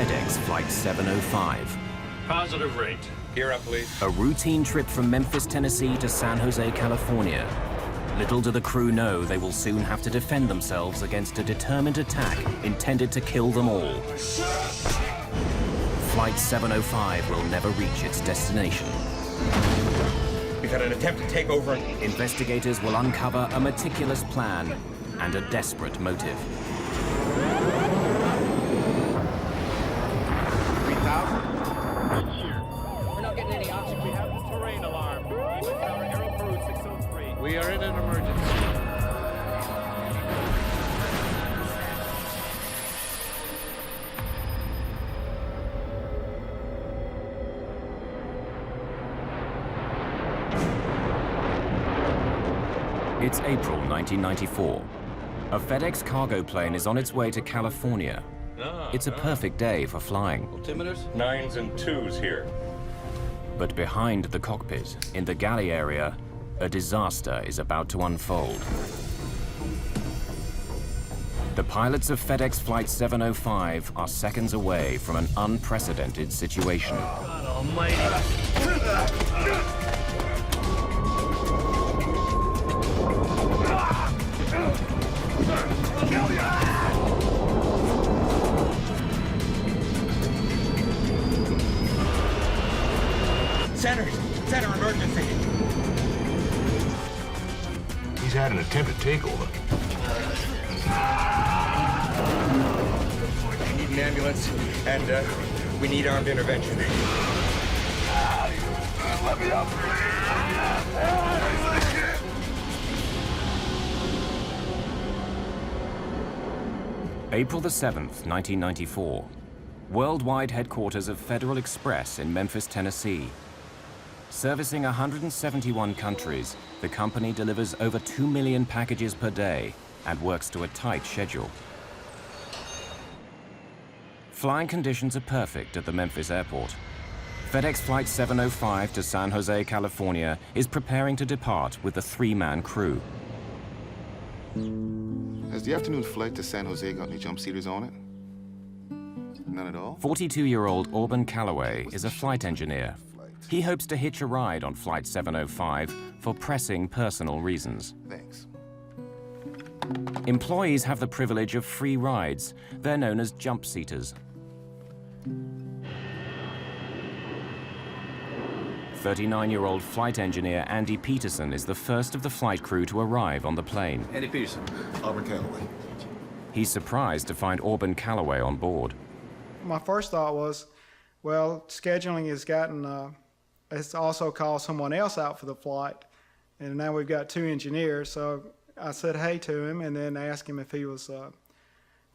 FedEx Flight 705. Positive rate. Gear up, please. A routine trip from Memphis, Tennessee to San Jose, California. Little do the crew know they will soon have to defend themselves against a determined attack intended to kill them all. Flight 705 will never reach its destination. We've had an attempt to take over. Investigators will uncover a meticulous plan and a desperate motive. 3,000? We're not getting any options. We have the terrain alarm. Aero Peru 603. We are in an emergency. It's April 1994. A FedEx cargo plane is on its way to California. It's a perfect day for flying. Altimeters? 9s and 2s here. But behind the cockpit, in the galley area, a disaster is about to unfold. The pilots of FedEx Flight 705 are seconds away from an unprecedented situation. God almighty. Center emergency. He's had an attempted takeover. We need an ambulance, and we need armed intervention. Let me up, April the 7th, 1994. Worldwide headquarters of Federal Express in Memphis, Tennessee. Servicing 171 countries, the company delivers over 2 million packages per day and works to a tight schedule. Flying conditions are perfect at the Memphis airport. FedEx Flight 705 to San Jose, California is preparing to depart with a 3-man crew. Has the afternoon flight to San Jose got any jump seaters on it? None at all? 42-year-old Auburn Callaway is a flight engineer. He hopes to hitch a ride on Flight 705 for pressing personal reasons. Thanks. Employees have the privilege of free rides. They're known as jump seaters. 39-year-old flight engineer Andy Peterson is the first of the flight crew to arrive on the plane. Andy Peterson. Auburn Callaway. He's surprised to find Auburn Callaway on board. My first thought was, well, scheduling has also called someone else out for the flight, and now we've got 2 engineers. So I said hey to him and then asked him if he was going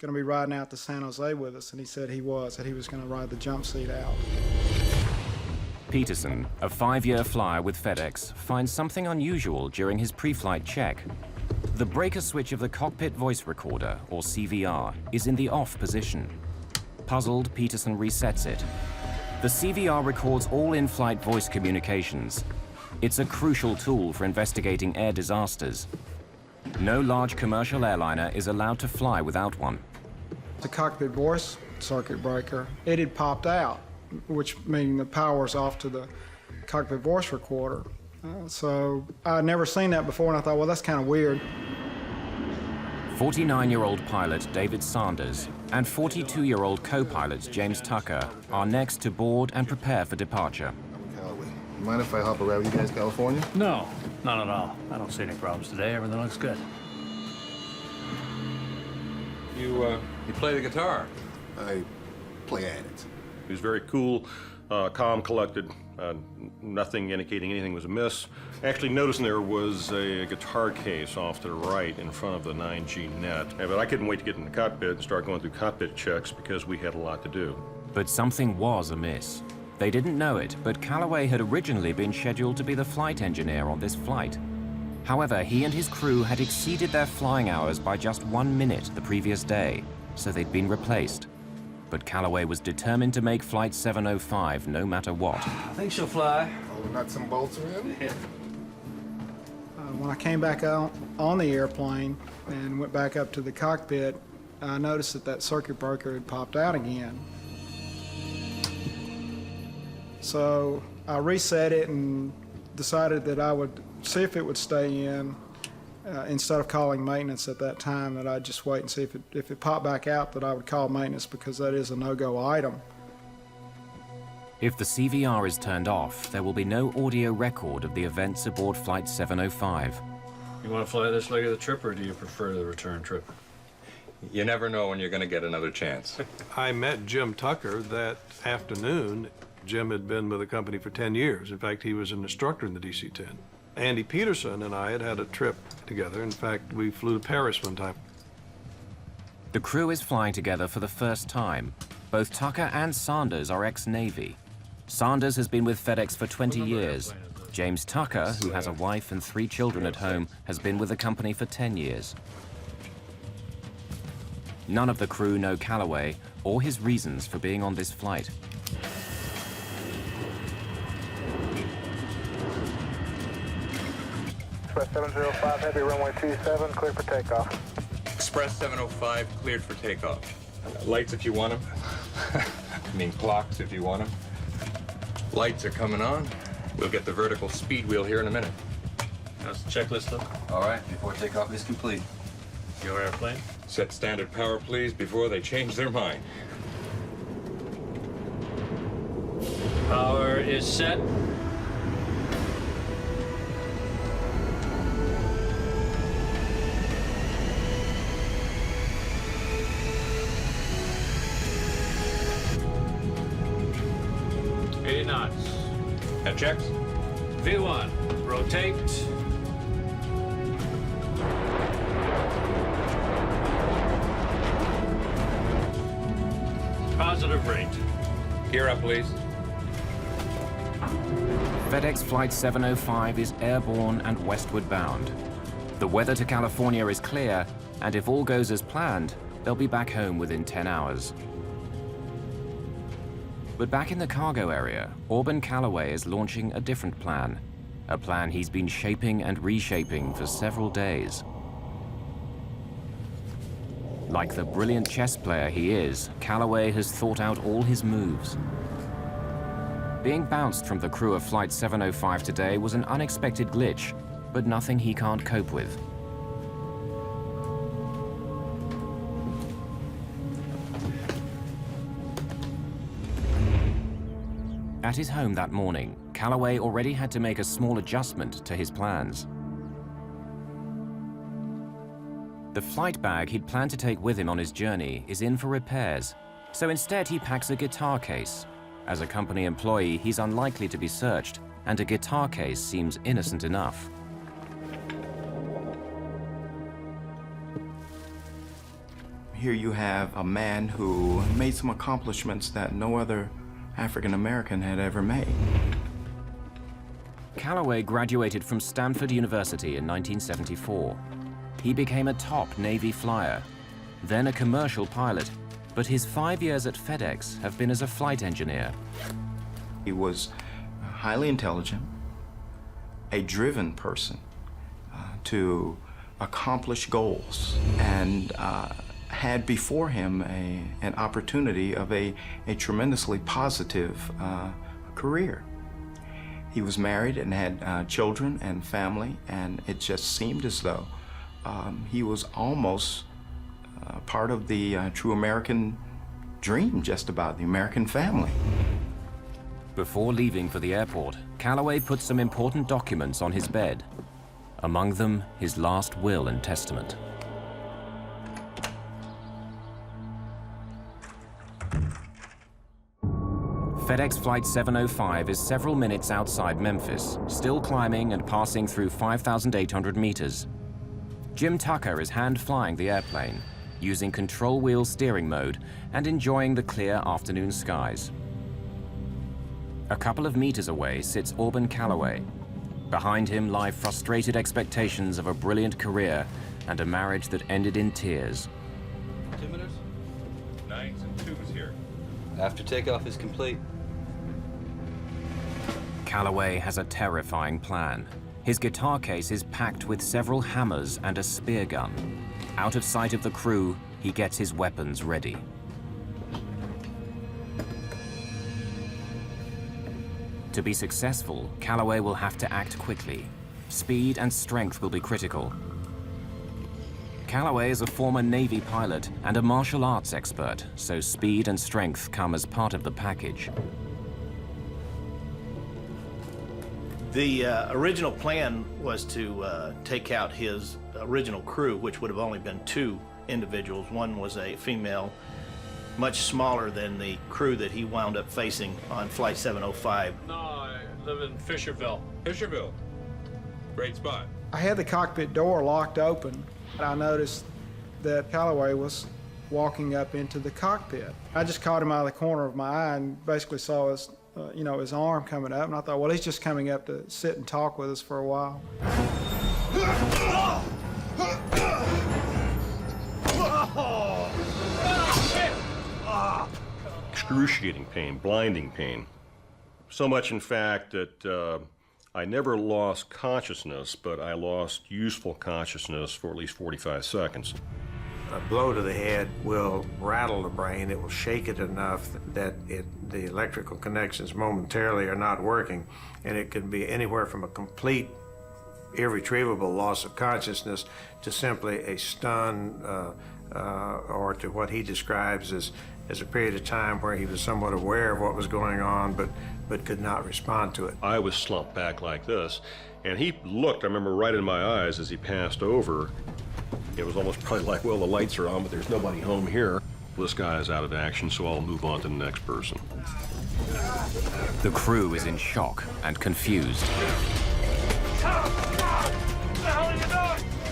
to be riding out to San Jose with us, and he said he was going to ride the jump seat out. Peterson, a 5-year flyer with FedEx, finds something unusual during his pre-flight check. The breaker switch of the cockpit voice recorder, or CVR, is in the off position. Puzzled, Peterson resets it. The CVR records all in-flight voice communications. It's a crucial tool for investigating air disasters. No large commercial airliner is allowed to fly without one. The cockpit voice circuit breaker, it had popped out, which means the power's off to the cockpit voice recorder. So I'd never seen that before, and I thought, well, that's kind of weird. 49-year-old pilot David Sanders and 42-year-old co-pilot James Tucker are next to board and prepare for departure. Callaway. You mind if I hop around with you guys, California? No, not at all. I don't see any problems today. Everything looks good. You play the guitar? I play at it. He was very cool, calm, collected, nothing indicating anything was amiss. Actually noticing there was a guitar case off to the right in front of the 9G net. But I couldn't wait to get in the cockpit and start going through cockpit checks because we had a lot to do. But something was amiss. They didn't know it, but Callaway had originally been scheduled to be the flight engineer on this flight. However, he and his crew had exceeded their flying hours by just 1 minute the previous day, so they'd been replaced. But Callaway was determined to make Flight 705 no matter what. I think she'll fly. All the nuts and bolts are in? Yeah. When I came back out on the airplane and went back up to the cockpit, I noticed that circuit breaker had popped out again. So I reset it and decided that I would see if it would stay in instead of calling maintenance at that time, that I'd just wait and see if it popped back out, that I would call maintenance, because that is a no-go item. If the CVR is turned off, there will be no audio record of the events aboard Flight 705. You want to fly this leg of the trip, or do you prefer the return trip? You never know when you're going to get another chance. I met Jim Tucker that afternoon. Jim had been with the company for 10 years. In fact, he was an instructor in the DC-10. Andy Peterson and I had had a trip together. In fact, we flew to Paris one time. The crew is flying together for the first time. Both Tucker and Sanders are ex-Navy. Sanders has been with FedEx for 20 years. James Tucker, who has a wife and 3 children at home, has been with the company for 10 years. None of the crew know Callaway or his reasons for being on this flight. Express 705, heavy runway 27, clear for takeoff. Express 705 cleared for takeoff. Lights if you want them. I mean clocks if you want them. Lights are coming on. We'll get the vertical speed wheel here in a minute. How's the checklist look? All right, before takeoff is complete. Your airplane? Set standard power, please, before they change their mind. Power is set. Knots. That checks? V1, rotate. Positive rate. Gear up, please. FedEx Flight 705 is airborne and westward bound. The weather to California is clear, and if all goes as planned, they'll be back home within 10 hours. But back in the cargo area, Auburn Callaway is launching a different plan. A plan he's been shaping and reshaping for several days. Like the brilliant chess player he is, Callaway has thought out all his moves. Being bounced from the crew of Flight 705 today was an unexpected glitch, but nothing he can't cope with. At his home that morning, Callaway already had to make a small adjustment to his plans. The flight bag he'd planned to take with him on his journey is in for repairs, so instead he packs a guitar case. As a company employee, he's unlikely to be searched, and a guitar case seems innocent enough. Here you have a man who made some accomplishments that no other African American had ever made. Callaway graduated from Stanford University in 1974. He became a top Navy flyer, then a commercial pilot, but his 5 years at FedEx have been as a flight engineer. He was highly intelligent, a driven person to accomplish goals, and had before him an opportunity of a tremendously positive career. He was married and had children and family, and it just seemed as though he was almost part of the true American dream, just about the American family. Before leaving for the airport, Callaway put some important documents on his bed. Among them, his last will and testament. FedEx Flight 705 is several minutes outside Memphis, still climbing and passing through 5,800 meters. Jim Tucker is hand-flying the airplane, using control wheel steering mode and enjoying the clear afternoon skies. A couple of meters away sits Auburn Callaway. Behind him lie frustrated expectations of a brilliant career and a marriage that ended in tears. 2 minutes? 9s and 2s here. After takeoff is complete. Callaway has a terrifying plan. His guitar case is packed with several hammers and a spear gun. Out of sight of the crew, he gets his weapons ready. To be successful, Callaway will have to act quickly. Speed and strength will be critical. Callaway is a former Navy pilot and a martial arts expert, so speed and strength come as part of the package. The original plan was to take out his original crew, which would have only been 2 individuals. One was a female, much smaller than the crew that he wound up facing on Flight 705. No, I live in Fisherville. Fisherville. Great spot. I had the cockpit door locked open. I noticed that Callaway was walking up into the cockpit. I just caught him out of the corner of my eye and basically saw his, his arm coming up. And I thought, well, he's just coming up to sit and talk with us for a while. Excruciating pain, blinding pain. So much, in fact, that I never lost consciousness, but I lost useful consciousness for at least 45 seconds. A blow to the head will rattle the brain. It will shake it enough that the electrical connections momentarily are not working, and it can be anywhere from a complete, irretrievable loss of consciousness to simply a stun, or to what he describes as a period of time where he was somewhat aware of what was going on, but could not respond to it. I was slumped back like this, and he looked, I remember, right in my eyes as he passed over. It was almost probably like, well, the lights are on, but there's nobody home here. This guy is out of action, so I'll move on to the next person. The crew is in shock and confused.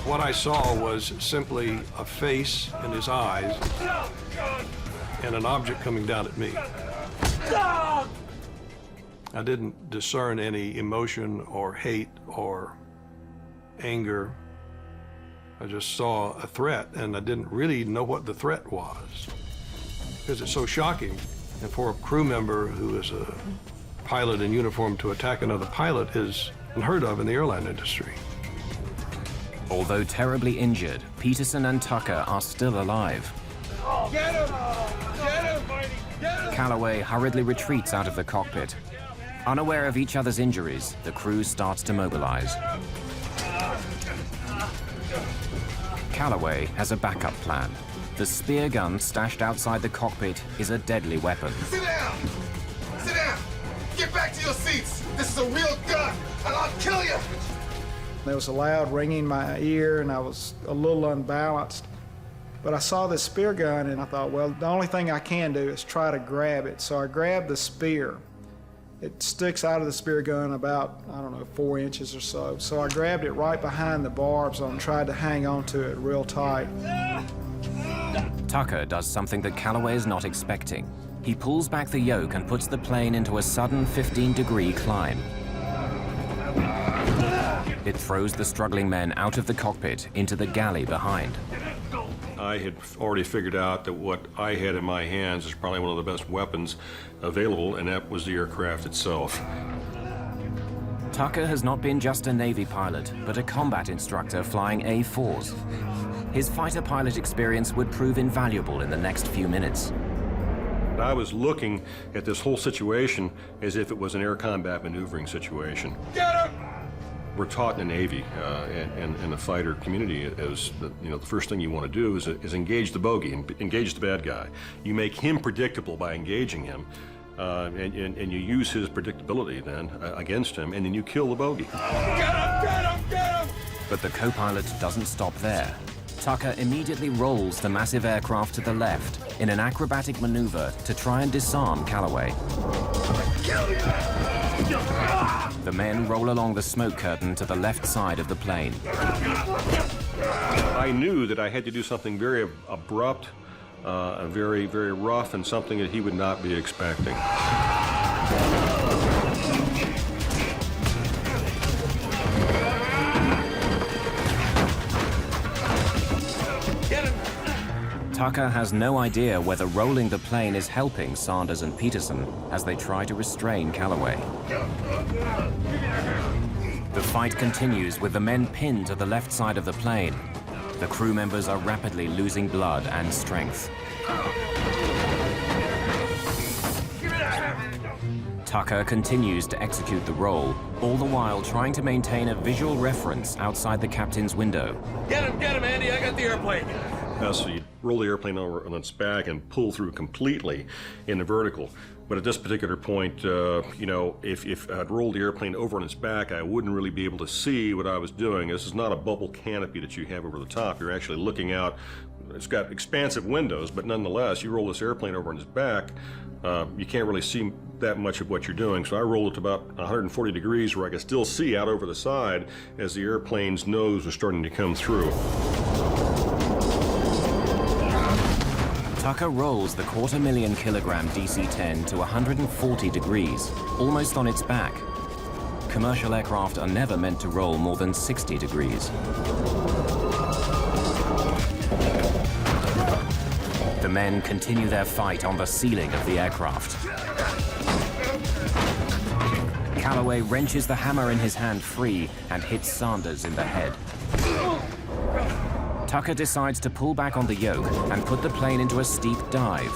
What I saw was simply a face and his eyes and an object coming down at me. I didn't discern any emotion or hate or anger. I just saw a threat, and I didn't really know what the threat was because it's so shocking. And for a crew member who is a pilot in uniform to attack another pilot is unheard of in the airline industry. Although terribly injured, Peterson and Tucker are still alive. Get him! Get him! Get him! Callaway hurriedly retreats out of the cockpit. Unaware of each other's injuries, the crew starts to mobilize. Callaway has a backup plan. The Speargun stashed outside the cockpit is a deadly weapon. Sit down! Sit down! Get back to your seats! This is a real gun, and I'll kill you! There was a loud ringing in my ear, and I was a little unbalanced. But I saw this spear gun, and I thought, well, the only thing I can do is try to grab it. So I grabbed the spear. It sticks out of the spear gun about, 4 inches or so. So I grabbed it right behind the barbs and tried to hang on to it real tight. Tucker does something that Callaway is not expecting. He pulls back the yoke and puts the plane into a sudden 15-degree climb. It throws the struggling men out of the cockpit into the galley behind. I had already figured out that what I had in my hands is probably one of the best weapons available, and that was the aircraft itself. Tucker has not been just a Navy pilot, but a combat instructor flying A-4s. His fighter pilot experience would prove invaluable in the next few minutes. I was looking at this whole situation as if it was an air combat maneuvering situation. Get him! We're taught in the Navy and the fighter community as the first thing you want to do is engage the bogey, engage the bad guy. You make him predictable by engaging him, and you use his predictability then against him, and then you kill the bogey. Get him! Get him! Get him! But the co-pilot doesn't stop there. Tucker immediately rolls the massive aircraft to the left in an acrobatic maneuver to try and disarm Callaway. The men roll along the smoke curtain to the left side of the plane. I knew that I had to do something very abrupt, very, very rough, and something that he would not be expecting. Tucker has no idea whether rolling the plane is helping Sanders and Peterson as they try to restrain Callaway. The fight continues with the men pinned to the left side of the plane. The crew members are rapidly losing blood and strength. Tucker continues to execute the role, all the while trying to maintain a visual reference outside the captain's window. Get him, Andy. I got the airplane. So you roll the airplane over on its back and pull through completely in the vertical. But at this particular point, you know, if I'd rolled the airplane over on its back, I wouldn't really be able to see what I was doing. This is not a bubble canopy that you have over the top. You're actually looking out. It's got expansive windows, but nonetheless, you roll this airplane over on its back, you can't really see that much of what you're doing. So I rolled it to about 140 degrees where I could still see out over the side as the airplane's nose was starting to come through. Tucker rolls the 250,000 kilogram DC-10 to 140 degrees, almost on its back. Commercial aircraft are never meant to roll more than 60 degrees. The men continue their fight on the ceiling of the aircraft. Callaway wrenches the hammer in his hand free and hits Sanders in the head. Tucker decides to pull back on the yoke and put the plane into a steep dive,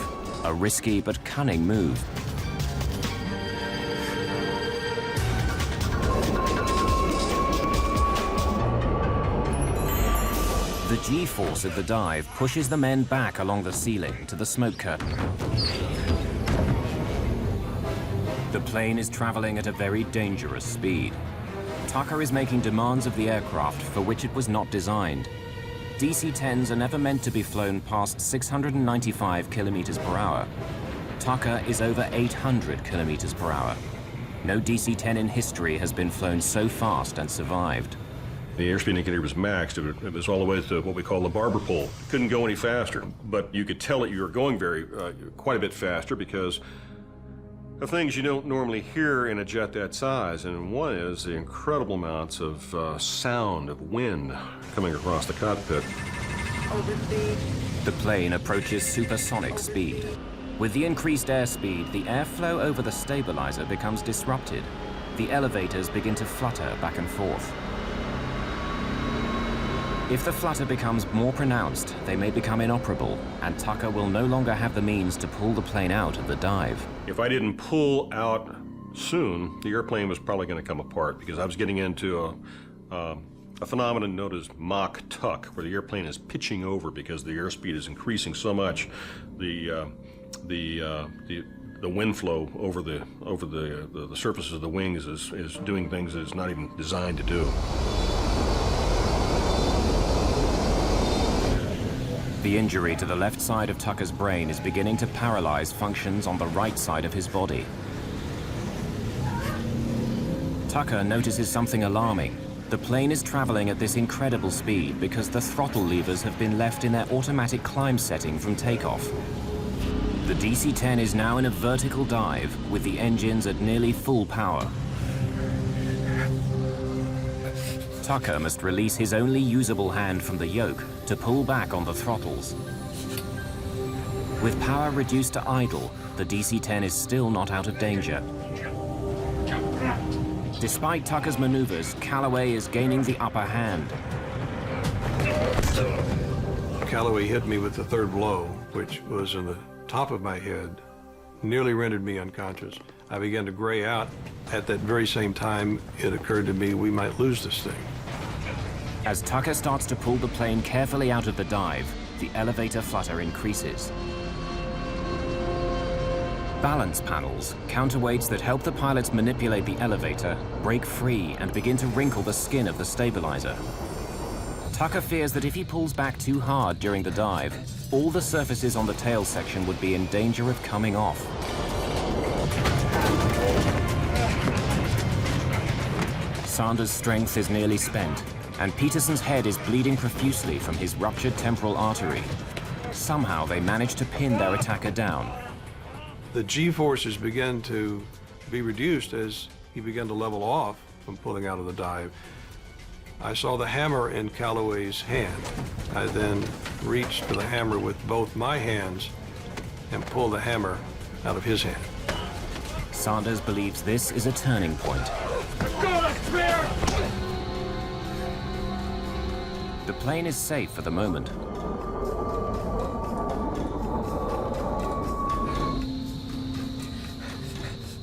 a risky but cunning move. The G-force of the dive pushes the men back along the ceiling to the smoke curtain. The plane is traveling at a very dangerous speed. Tucker is making demands of the aircraft for which it was not designed. DC-10s are never meant to be flown past 695 kilometers per hour. Tucker is over 800 kilometers per hour. No DC-10 in history has been flown so fast and survived. The airspeed indicator was maxed. It was all the way to what we call the barber pole. Couldn't go any faster, but you could tell that you were going quite a bit faster because of things you don't normally hear in a jet that size, and one is the incredible amounts of sound of wind coming across the cockpit. The plane approaches supersonic speed. With the increased airspeed, the airflow over the stabilizer becomes disrupted. The elevators begin to flutter back and forth. If the flutter becomes more pronounced, they may become inoperable, and Tucker will no longer have the means to pull the plane out of the dive. If I didn't pull out soon, the airplane was probably going to come apart because I was getting into a phenomenon known as Mach tuck, where the airplane is pitching over because the airspeed is increasing so much. The wind flow over the surfaces of the wings is doing things that it's not even designed to do. The injury to the left side of Tucker's brain is beginning to paralyze functions on the right side of his body. Tucker notices something alarming. The plane is traveling at this incredible speed because the throttle levers have been left in their automatic climb setting from takeoff. The DC-10 is now in a vertical dive with the engines at nearly full power. Tucker must release his only usable hand from the yoke to pull back on the throttles. With power reduced to idle, the DC-10 is still not out of danger. Despite Tucker's maneuvers, Callaway is gaining the upper hand. Callaway hit me with the third blow, which was in the top of my head, nearly rendered me unconscious. I began to gray out. At that very same time, it occurred to me we might lose this thing. As Tucker starts to pull the plane carefully out of the dive, the elevator flutter increases. Balance panels, counterweights that help the pilots manipulate the elevator, break free and begin to wrinkle the skin of the stabilizer. Tucker fears that if he pulls back too hard during the dive, all the surfaces on the tail section would be in danger of coming off. Sanders' strength is nearly spent, and Peterson's head is bleeding profusely from his ruptured temporal artery. Somehow they manage to pin their attacker down. The G-forces began to be reduced as he began to level off from pulling out of the dive. I saw the hammer in Callaway's hand. I then reached for the hammer with both my hands and pulled the hammer out of his hand. Sanders believes this is a turning point. The plane is safe for the moment.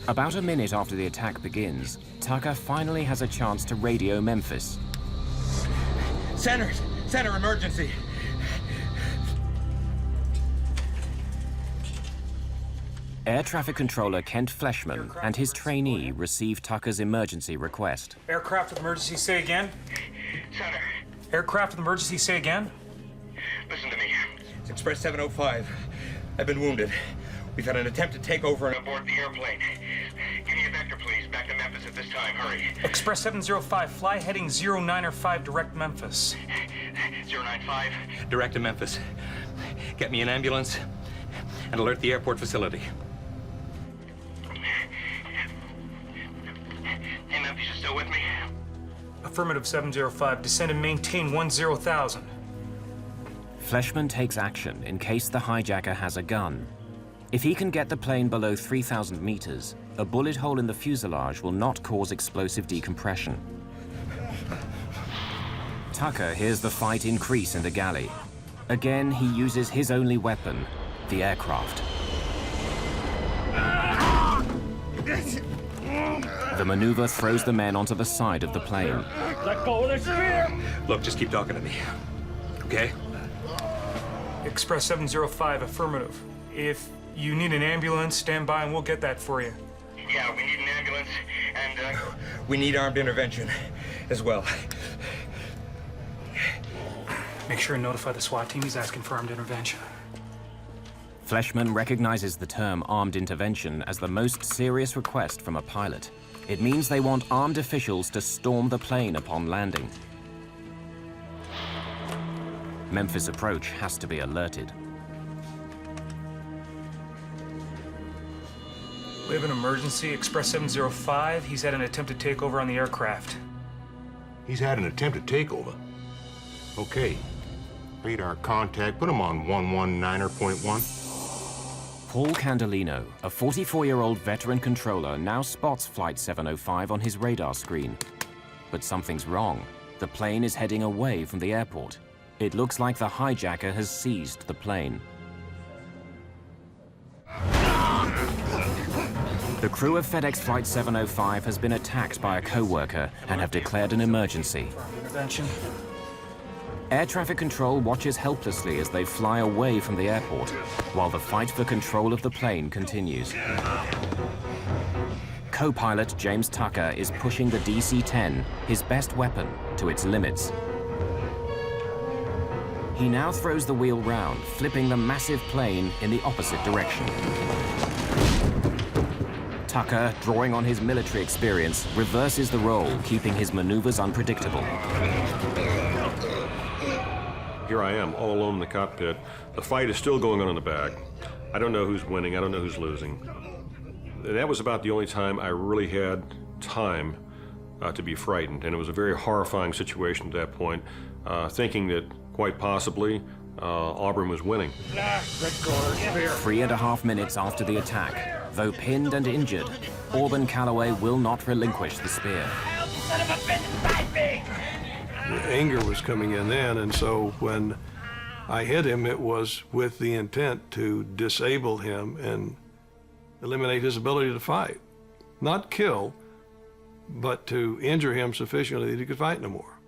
About a minute after the attack begins, Tucker finally has a chance to radio Memphis. Center emergency. Air traffic controller Kent Fleshman and his trainee receive Tucker's emergency request. Aircraft with emergency, say again. Center, Aircraft with emergency, say again. listen to me. It's Express 705. I've been wounded. We've had an attempted takeover and Aboard the airplane. Give me a vector, please. Back to Memphis at this time. Hurry. Express 705, fly heading 095 direct Memphis. 095. direct to Memphis. Get me an ambulance and alert the airport facility. Hey, Memphis, you still with me? Affirmative 705, descend and maintain 10,000. Fleshman takes action in case the hijacker has a gun. If he can get the plane below 3,000 meters, a bullet hole in the fuselage will not cause explosive decompression. Tucker hears the fight increase in the galley. Again, he uses his only weapon, the aircraft. The maneuver throws the men onto the side of the plane. Let go of the spear! Look, just keep talking to me, okay? Express 705, affirmative. If you need an ambulance, stand by and we'll get that for you. Yeah, we need an ambulance, and, We need armed intervention as well. Make sure and notify the SWAT team he's asking for armed intervention. Fleshman recognizes the term armed intervention as the most serious request from a pilot. It means they want armed officials to storm the plane upon landing. Memphis approach has to be alerted. We have an emergency, Express 705. He's had an attempted takeover on the aircraft. He's had an attempted takeover. Okay. Radar contact, put him on 119.1. Paul Candelino, a 44-year-old veteran controller, now spots Flight 705 on his radar screen. But something's wrong. The plane is heading away from the airport. It looks like the hijacker has seized the plane. The crew of FedEx Flight 705 has been attacked by a co-worker and have declared an emergency. Intervention. Air traffic control watches helplessly as they fly away from the airport, while the fight for control of the plane continues. Co-pilot James Tucker is pushing the DC-10, his best weapon, to its limits. He now throws the wheel round, flipping the massive plane in the opposite direction. Tucker, drawing on his military experience, reverses the role, keeping his maneuvers unpredictable. Here I am, all alone in the cockpit. The fight is still going on in the back. I don't know who's winning, I don't know who's losing. And that was about the only time I really had time to be frightened. And it was a very horrifying situation at that point, thinking that quite possibly Auburn was winning. 3.5 minutes after the attack, though pinned and injured, Auburn Callaway will not relinquish the spear. The anger was coming in then, and so when I hit him, it was with the intent to disable him and eliminate his ability to fight. Not kill, but to injure him sufficiently that he could fight no more.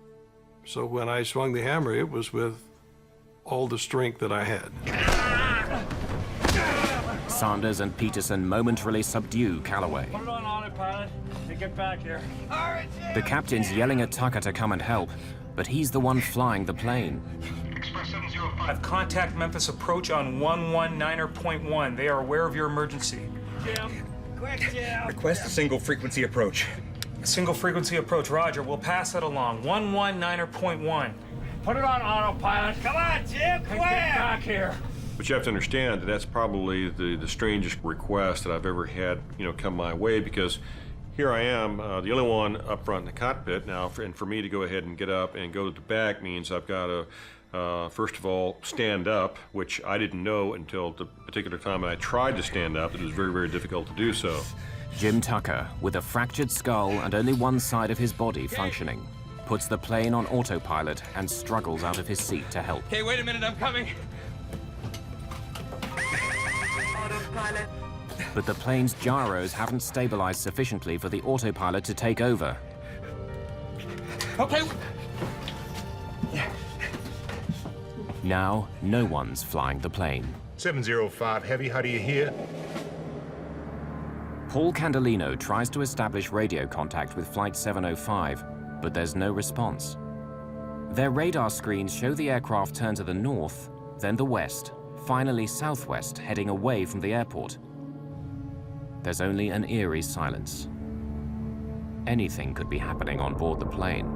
So when I swung the hammer, it was with all the strength that I had. Sanders and Peterson momentarily subdue Callaway. Put it on autopilot. Get back here. The captain's yelling at Tucker to come and help, but he's the one flying the plane. Express 705. I've contact Memphis approach on 119.1. They are aware of your emergency. Jim, quick, Jim. Request a single frequency approach. Single frequency approach, roger. We'll pass that along. 119.1. Put it on autopilot. Come on, Jim, quick! Get back here. But you have to understand that that's probably the strangest request that I've ever had, come my way, because here I am, the only one up front in the cockpit now, and for me to go ahead and get up and go to the back means I've got to, first of all, stand up, which I didn't know until the particular time I tried to stand up. It was very, very difficult to do so. Jim Tucker, with a fractured skull and only one side of his body functioning, puts the plane on autopilot and struggles out of his seat to help. Hey, wait a minute, I'm coming. Autopilot. but the plane's gyros haven't stabilized sufficiently for the autopilot to take over. Okay. Now, no one's flying the plane. 705 Heavy, how do you hear? Paul Candelino tries to establish radio contact with Flight 705, but there's no response. Their radar screens show the aircraft turn to the north, then the west, finally southwest, heading away from the airport. There's only an eerie silence. Anything could be happening on board the plane.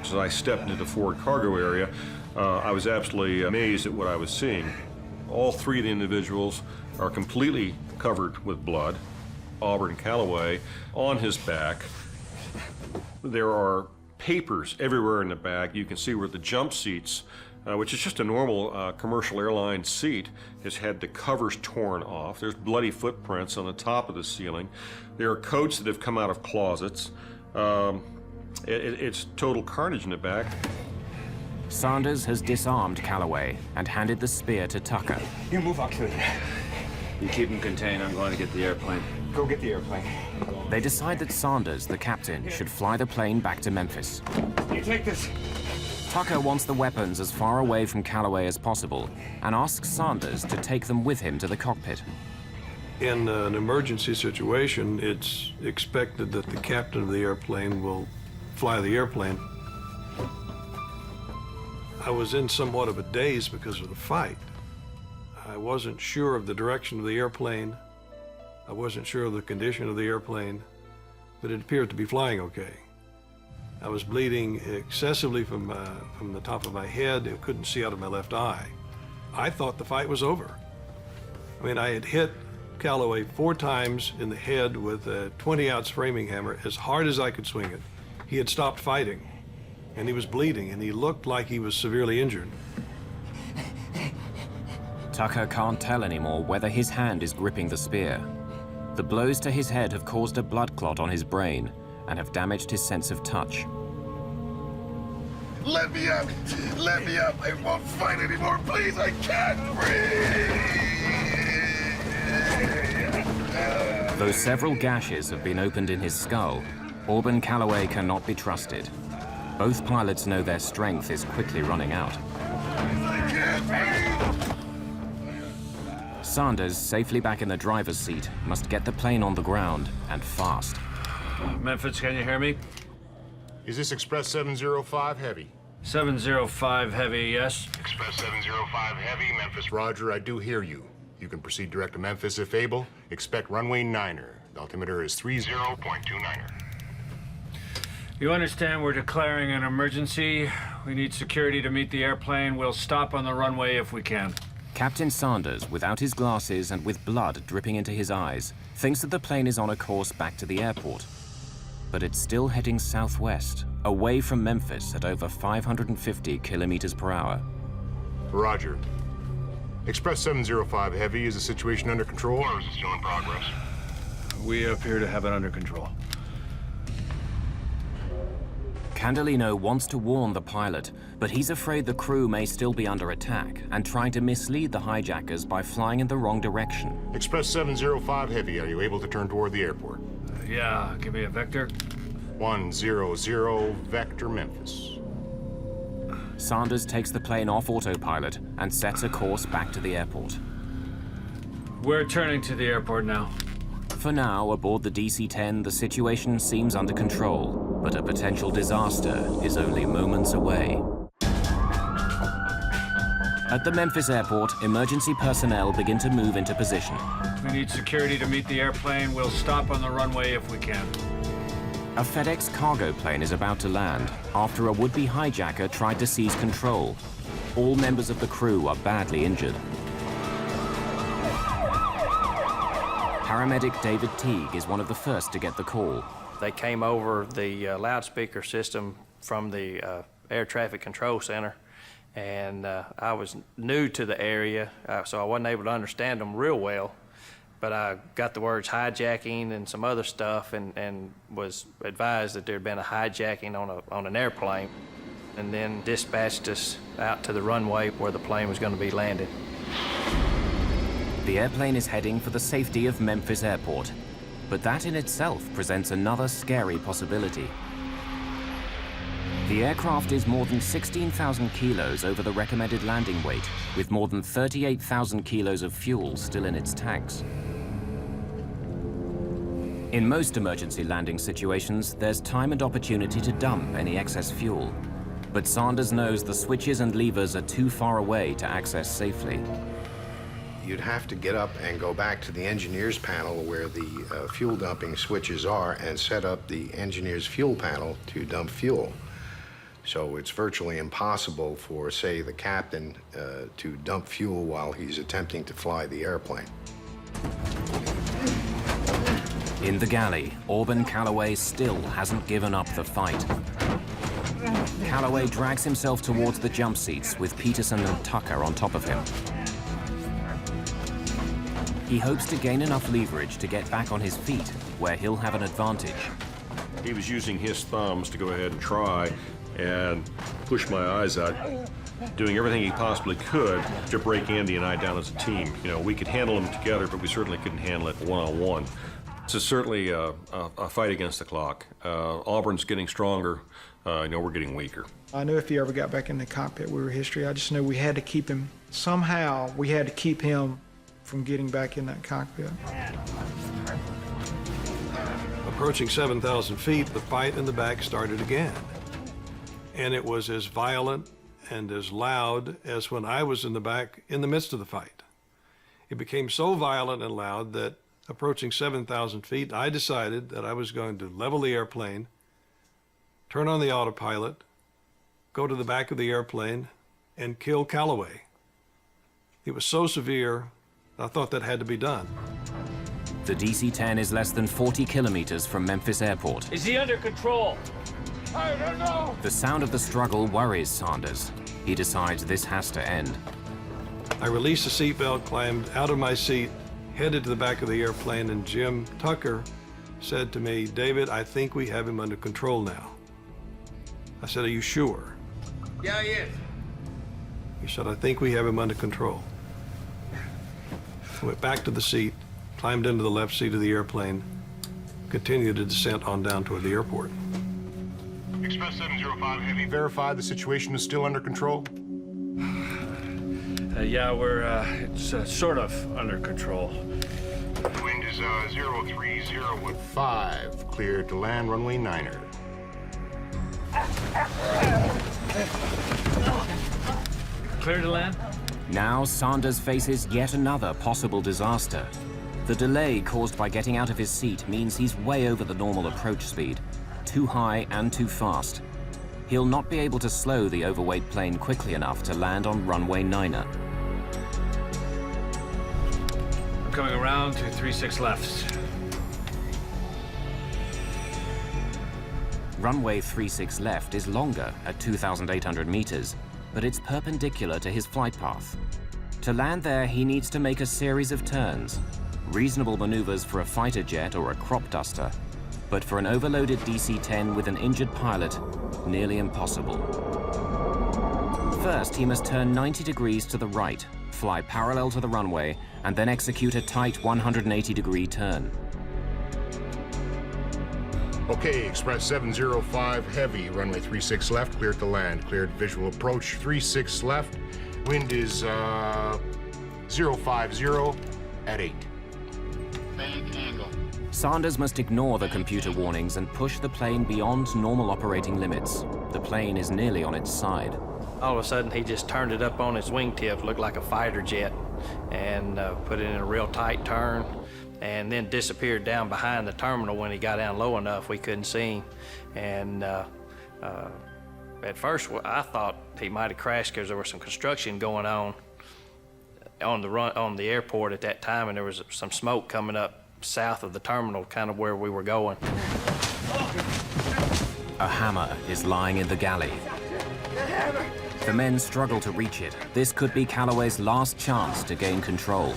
As I stepped into the forward cargo area, I was absolutely amazed at what I was seeing. All three of the individuals are completely covered with blood. Auburn Callaway on his back. There are papers everywhere in the back. You can see where the jump seats, which is just a normal commercial airline seat, has had the covers torn off. There's bloody footprints on the top of the ceiling. There are coats that have come out of closets. It's total carnage in the back. Sanders has disarmed Callaway and handed the spear to Tucker. You move, Oxley. You keep him contained. I'm going to get the airplane. Go get the airplane. They decide that Sanders, the captain, should fly the plane back to Memphis. You take this. Tucker wants the weapons as far away from Callaway as possible and asks Sanders to take them with him to the cockpit. In an emergency situation, it's expected that the captain of the airplane will fly the airplane. I was in somewhat of a daze because of the fight. I wasn't sure of the direction of the airplane. I wasn't sure of the condition of the airplane, but it appeared to be flying okay. I was bleeding excessively from the top of my head. I couldn't see out of my left eye. I thought the fight was over. I mean, I had hit Callaway 4 times in the head with a 20-ounce framing hammer as hard as I could swing it. He had stopped fighting, and he was bleeding, and he looked like he was severely injured. Tucker can't tell anymore whether his hand is gripping the spear. The blows to his head have caused a blood clot on his brain and have damaged his sense of touch. Let me up! Let me up! I won't fight anymore, please! I can't breathe! Though several gashes have been opened in his skull, Auburn Callaway cannot be trusted. Both pilots know their strength is quickly running out. I can't breathe! Sanders, safely back in the driver's seat, must get the plane on the ground, and fast. Memphis, can you hear me? Is this Express 705 Heavy? 705 Heavy, yes. Express 705 Heavy, Memphis. Roger, I do hear you. You can proceed direct to Memphis if able. Expect runway 9er. The altimeter is 30.29er. You understand we're declaring an emergency. We need security to meet the airplane. We'll stop on the runway if we can. Captain Sanders, without his glasses and with blood dripping into his eyes, thinks that the plane is on a course back to the airport. But it's still heading southwest, away from Memphis at over 550 kilometers per hour. Roger. Express 705 Heavy, is the situation under control or is it still in progress? We appear to have it under control. Candelino wants to warn the pilot, but he's afraid the crew may still be under attack and trying to mislead the hijackers by flying in the wrong direction. Express 705 Heavy, are you able to turn toward the airport? Yeah, give me a vector. 100 Vector Memphis. Sanders takes the plane off autopilot and sets a course back to the airport. We're turning to the airport now. For now, aboard the DC-10, the situation seems under control, but a potential disaster is only moments away. At the Memphis airport, emergency personnel begin to move into position. We need security to meet the airplane. We'll stop on the runway if we can. A FedEx cargo plane is about to land after a would-be hijacker tried to seize control. All members of the crew are badly injured. Paramedic David Teague is one of the first to get the call. They came over the loudspeaker system from the air traffic control center, and I was new to the area, so I wasn't able to understand them real well. But I got the words hijacking and some other stuff, and was advised that there had been a hijacking on an airplane, and then dispatched us out to the runway where the plane was going to be landed. The airplane is heading for the safety of Memphis Airport, but that in itself presents another scary possibility. The aircraft is more than 16,000 kilos over the recommended landing weight, with more than 38,000 kilos of fuel still in its tanks. In most emergency landing situations, there's time and opportunity to dump any excess fuel. But Sanders knows the switches and levers are too far away to access safely. You'd have to get up and go back to the engineer's panel where the fuel dumping switches are and set up the engineer's fuel panel to dump fuel. So it's virtually impossible for, say, the captain to dump fuel while he's attempting to fly the airplane. In the galley, Auburn Callaway still hasn't given up the fight. Callaway drags himself towards the jump seats with Peterson and Tucker on top of him. He hopes to gain enough leverage to get back on his feet, where he'll have an advantage. He was using his thumbs to go ahead and try and push my eyes out, doing everything he possibly could to break Andy and I down as a team. You know, we could handle him together, but we certainly couldn't handle it one-on-one. This is certainly a fight against the clock. Auburn's getting stronger. I know we're getting weaker. I knew if he ever got back in the cockpit, we were history. I just knew we had to keep him, somehow, we had to keep him from getting back in that cockpit. Approaching 7,000 feet, the fight in the back started again. And it was as violent and as loud as when I was in the back in the midst of the fight. It became so violent and loud that approaching 7,000 feet, I decided that I was going to level the airplane, turn on the autopilot, go to the back of the airplane, and kill Callaway. It was so severe, I thought that had to be done. The DC-10 is less than 40 kilometers from Memphis Airport. Is he under control? I don't know. The sound of the struggle worries Sanders. He decides this has to end. I released the seatbelt, climbed out of my seat, headed to the back of the airplane, and Jim Tucker said to me, "David, I think we have him under control now." I said, "Are you sure?" Yeah, he is. He said, "I think we have him under control." I went back to the seat, climbed into the left seat of the airplane, continued the descent on down toward the airport. Express 705 Heavy, verify the situation is still under control? Yeah, it's sort of under control. Wind is 030 with 5, cleared to land runway 9er. Clear to land? Now Sanders faces yet another possible disaster. The delay caused by getting out of his seat means he's way over the normal approach speed, too high and too fast. He'll not be able to slow the overweight plane quickly enough to land on runway 9er. I'm coming around to 36 left. Runway 36 left is longer at 2,800 meters, but it's perpendicular to his flight path. To land there, he needs to make a series of turns, reasonable maneuvers for a fighter jet or a crop duster, but for an overloaded DC-10 with an injured pilot, nearly impossible. First, he must turn 90 degrees to the right, fly parallel to the runway, and then execute a tight 180-degree turn. Okay, Express 705 Heavy, runway 36 left, cleared to land. Cleared visual approach 36 left. Wind is 050 at 8. Bank angle. Sanders must ignore the computer warnings and push the plane beyond normal operating limits. The plane is nearly on its side. All of a sudden, he just turned it up on his wingtip, looked like a fighter jet, and put it in a real tight turn, and then disappeared down behind the terminal. When he got down low enough, we couldn't see him. And at first, I thought he might have crashed because there was some construction going on the airport at that time, and there was some smoke coming up south of the terminal, kind of where we were going. A hammer is lying in the galley. The men struggle to reach it. This could be Callaway's last chance to gain control.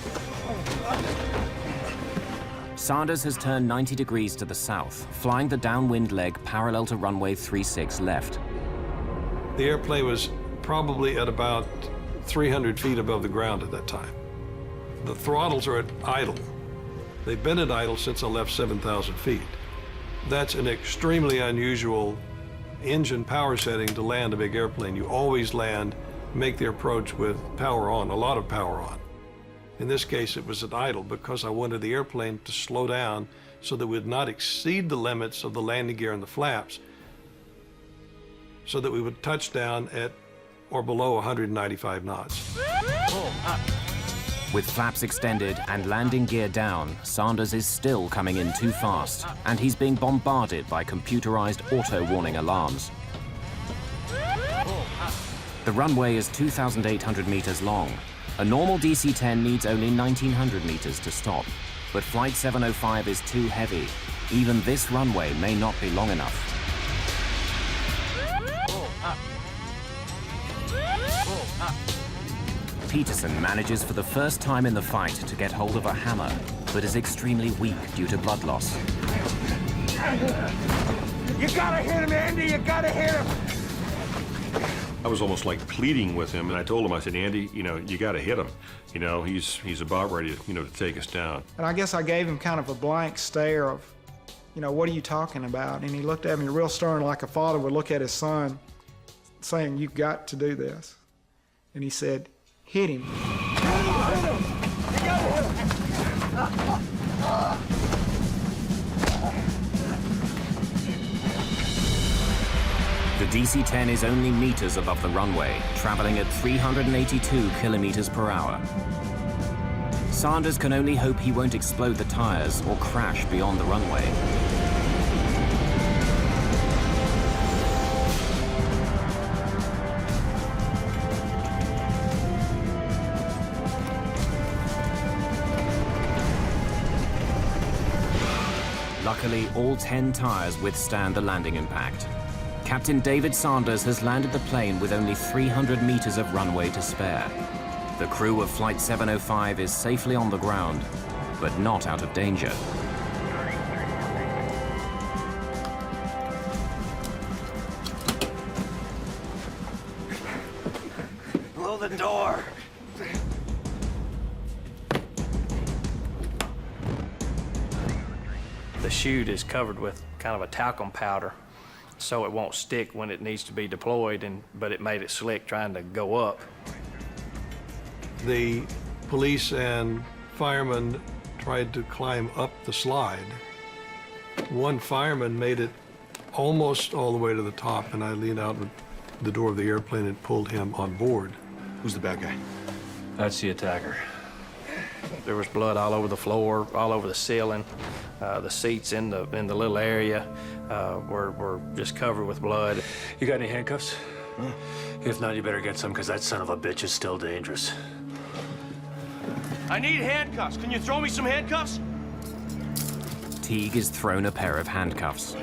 Sanders has turned 90 degrees to the south, flying the downwind leg parallel to runway 36 left. The airplane was probably at about 300 feet above the ground at that time. The throttles are at idle. They've been at idle since I left 7,000 feet. That's an extremely unusual engine power setting to land a big airplane. You always land, make the approach with power on, a lot of power on. In this case, it was at idle because I wanted the airplane to slow down so that we would not exceed the limits of the landing gear and the flaps, so that we would touch down at or below 195 knots. With flaps extended and landing gear down, Sanders is still coming in too fast, and he's being bombarded by computerized auto-warning alarms. The runway is 2,800 meters long. A normal DC-10 needs only 1,900 meters to stop, but Flight 705 is too heavy. Even this runway may not be long enough. Peterson manages for the first time in the fight to get hold of a hammer, but is extremely weak due to blood loss. You gotta hit him, Andy! You gotta hit him! I was almost like pleading with him, and I told him, I said, Andy, you know, you gotta hit him. You know, he's about ready to, to take us down. And I guess I gave him kind of a blank stare of, what are you talking about? And he looked at me real stern, like a father would look at his son, saying, you've got to do this. And he said, hit him. The DC-10 is only meters above the runway, traveling at 382 kilometers per hour. Sanders can only hope he won't explode the tires or crash beyond the runway. Luckily, all 10 tires withstand the landing impact. Captain David Sanders has landed the plane with only 300 meters of runway to spare. The crew of Flight 705 is safely on the ground, but not out of danger. Blow the door! The chute is covered with kind of a talcum powder, so it won't stick when it needs to be deployed, but it made it slick trying to go up. The police and firemen tried to climb up the slide. One fireman made it almost all the way to the top, and I leaned out the door of the airplane and pulled him on board. Who's the bad guy? That's the attacker. There was blood all over the floor, all over the ceiling. The seats in the little area were just covered with blood. You got any handcuffs? If not, you better get some, because that son of a bitch is still dangerous. I need handcuffs. Can you throw me some handcuffs? Teague is thrown a pair of handcuffs.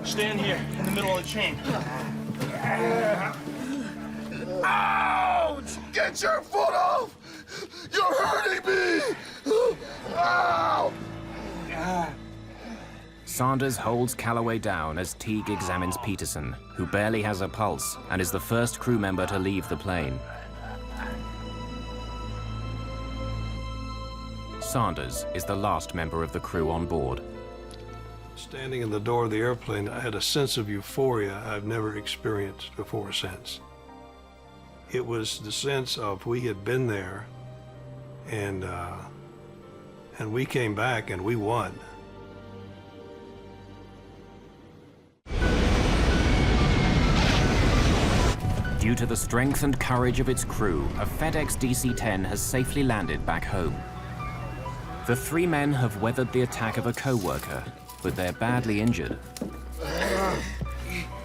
Stand here in the middle of the chain. Ouch! Get your foot off! You're hurting me! Ow! Sanders holds Callaway down as Teague examines Peterson, who barely has a pulse and is the first crew member to leave the plane. Sanders is the last member of the crew on board. Standing in the door of the airplane, I had a sense of euphoria I've never experienced before or since. It was the sense of we had been there, and we came back and we won. Due to the strength and courage of its crew, a FedEx DC-10 has safely landed back home. The three men have weathered the attack of a co-worker, but they're badly injured.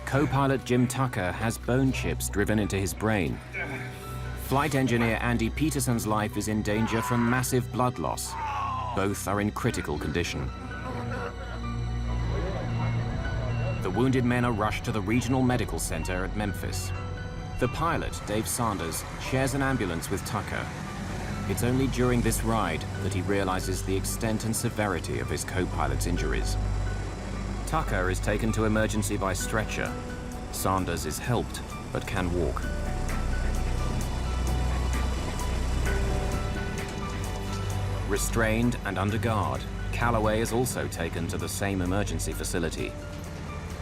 Co-pilot Jim Tucker has bone chips driven into his brain. Flight engineer Andy Peterson's life is in danger from massive blood loss. Both are in critical condition. The wounded men are rushed to the regional medical center at Memphis. The pilot, Dave Sanders, shares an ambulance with Tucker. It's only during this ride that he realizes the extent and severity of his co-pilot's injuries. Tucker is taken to emergency by stretcher. Sanders is helped, but can walk. Restrained and under guard, Callaway is also taken to the same emergency facility.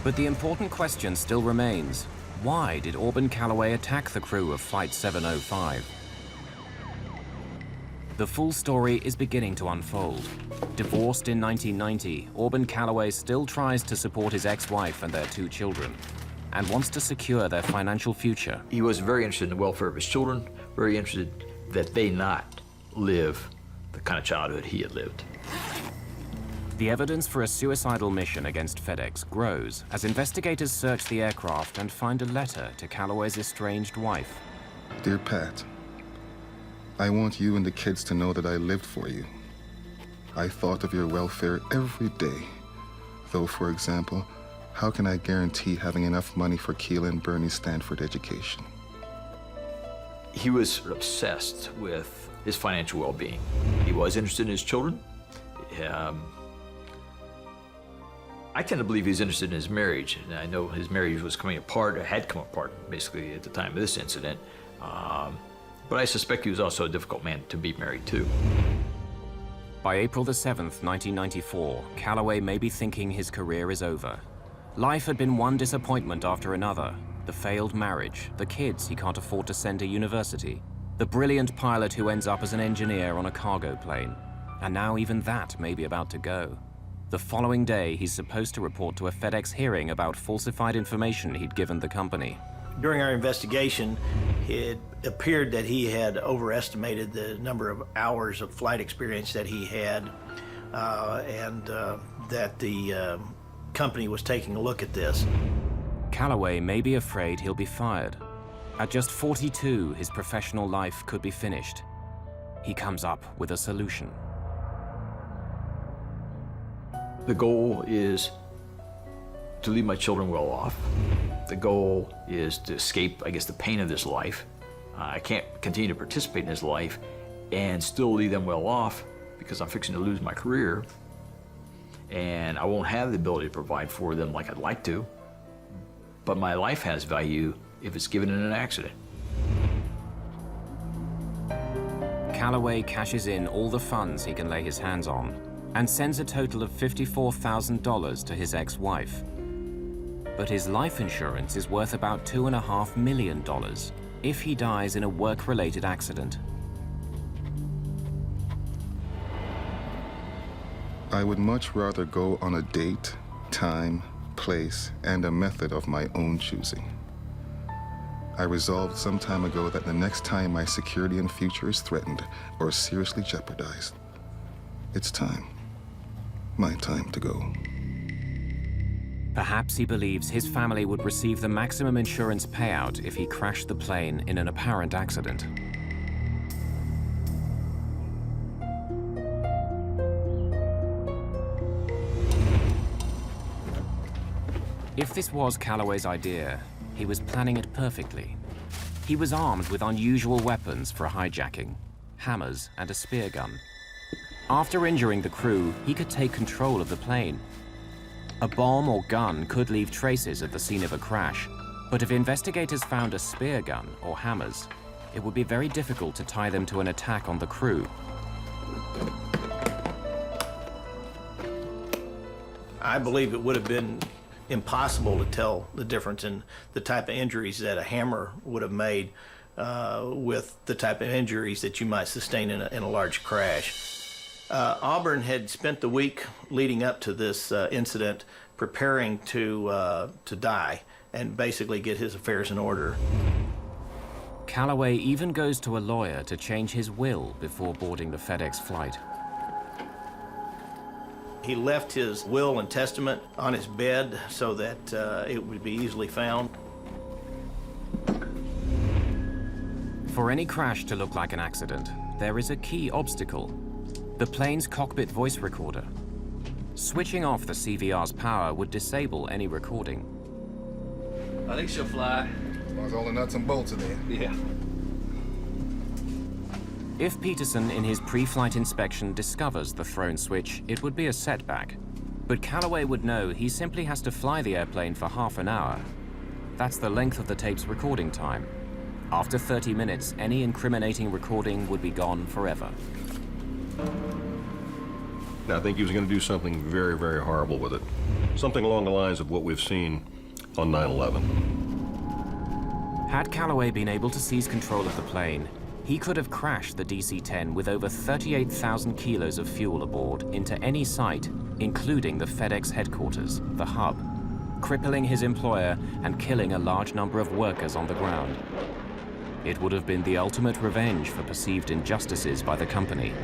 But the important question still remains: why did Auburn Callaway attack the crew of Flight 705? The full story is beginning to unfold. Divorced in 1990, Auburn Callaway still tries to support his ex-wife and their 2 children, and wants to secure their financial future. He was very interested in the welfare of his children, very interested that they not live the kind of childhood he had lived. The evidence for a suicidal mission against FedEx grows as investigators search the aircraft and find a letter to Callaway's estranged wife. Dear Pat, I want you and the kids to know that I lived for you. I thought of your welfare every day. Though, for example, how can I guarantee having enough money for Keela and Bernie's Stanford education? He was obsessed with his financial well-being. He was interested in his children. I tend to believe he's interested in his marriage. And I know his marriage was coming apart, or had come apart, basically, at the time of this incident. But I suspect he was also a difficult man to be married to. By April the 7th, 1994, Callaway may be thinking his career is over. Life had been one disappointment after another. The failed marriage, the kids he can't afford to send to university, the brilliant pilot who ends up as an engineer on a cargo plane. And now even that may be about to go. The following day, he's supposed to report to a FedEx hearing about falsified information he'd given the company. During our investigation, it appeared that he had overestimated the number of hours of flight experience that he had, and that the company was taking a look at this. Callaway may be afraid he'll be fired. At just 42, his professional life could be finished. He comes up with a solution. The goal is to leave my children well off. The goal is to escape, I guess, the pain of this life. I can't continue to participate in this life and still leave them well off because I'm fixing to lose my career. And I won't have the ability to provide for them like I'd like to. But my life has value if it's given in an accident. Callaway cashes in all the funds he can lay his hands on and sends a total of $54,000 to his ex-wife. But his life insurance is worth about $2.5 million if he dies in a work-related accident. I would much rather go on a date, time, place, and a method of my own choosing. I resolved some time ago that the next time my security and future is threatened or seriously jeopardized, it's time. My time to go. Perhaps he believes his family would receive the maximum insurance payout if he crashed the plane in an apparent accident. If this was Callaway's idea, he was planning it perfectly. He was armed with unusual weapons for hijacking, hammers and a speargun. After injuring the crew, he could take control of the plane. A bomb or gun could leave traces at the scene of a crash, but if investigators found a speargun or hammers, it would be very difficult to tie them to an attack on the crew. I believe it would have been impossible to tell the difference in the type of injuries that a hammer would have made with the type of injuries that you might sustain in a large crash. Auburn had spent the week leading up to this incident preparing to die and basically get his affairs in order. Callaway even goes to a lawyer to change his will before boarding the FedEx flight. He left his will and testament on his bed so that it would be easily found. For any crash to look like an accident, there is a key obstacle: the plane's cockpit voice recorder. Switching off the CVR's power would disable any recording. I think she'll fly. As long as all the nuts and bolts are there. Yeah. If Peterson in his pre-flight inspection discovers the thrown switch, it would be a setback. But Callaway would know he simply has to fly the airplane for half an hour. That's the length of the tape's recording time. After 30 minutes, any incriminating recording would be gone forever. I think he was going to do something very, very horrible with it. Something along the lines of what we've seen on 9/11. Had Callaway been able to seize control of the plane, he could have crashed the DC-10 with over 38,000 kilos of fuel aboard into any site, including the FedEx headquarters, the hub, crippling his employer and killing a large number of workers on the ground. It would have been the ultimate revenge for perceived injustices by the company.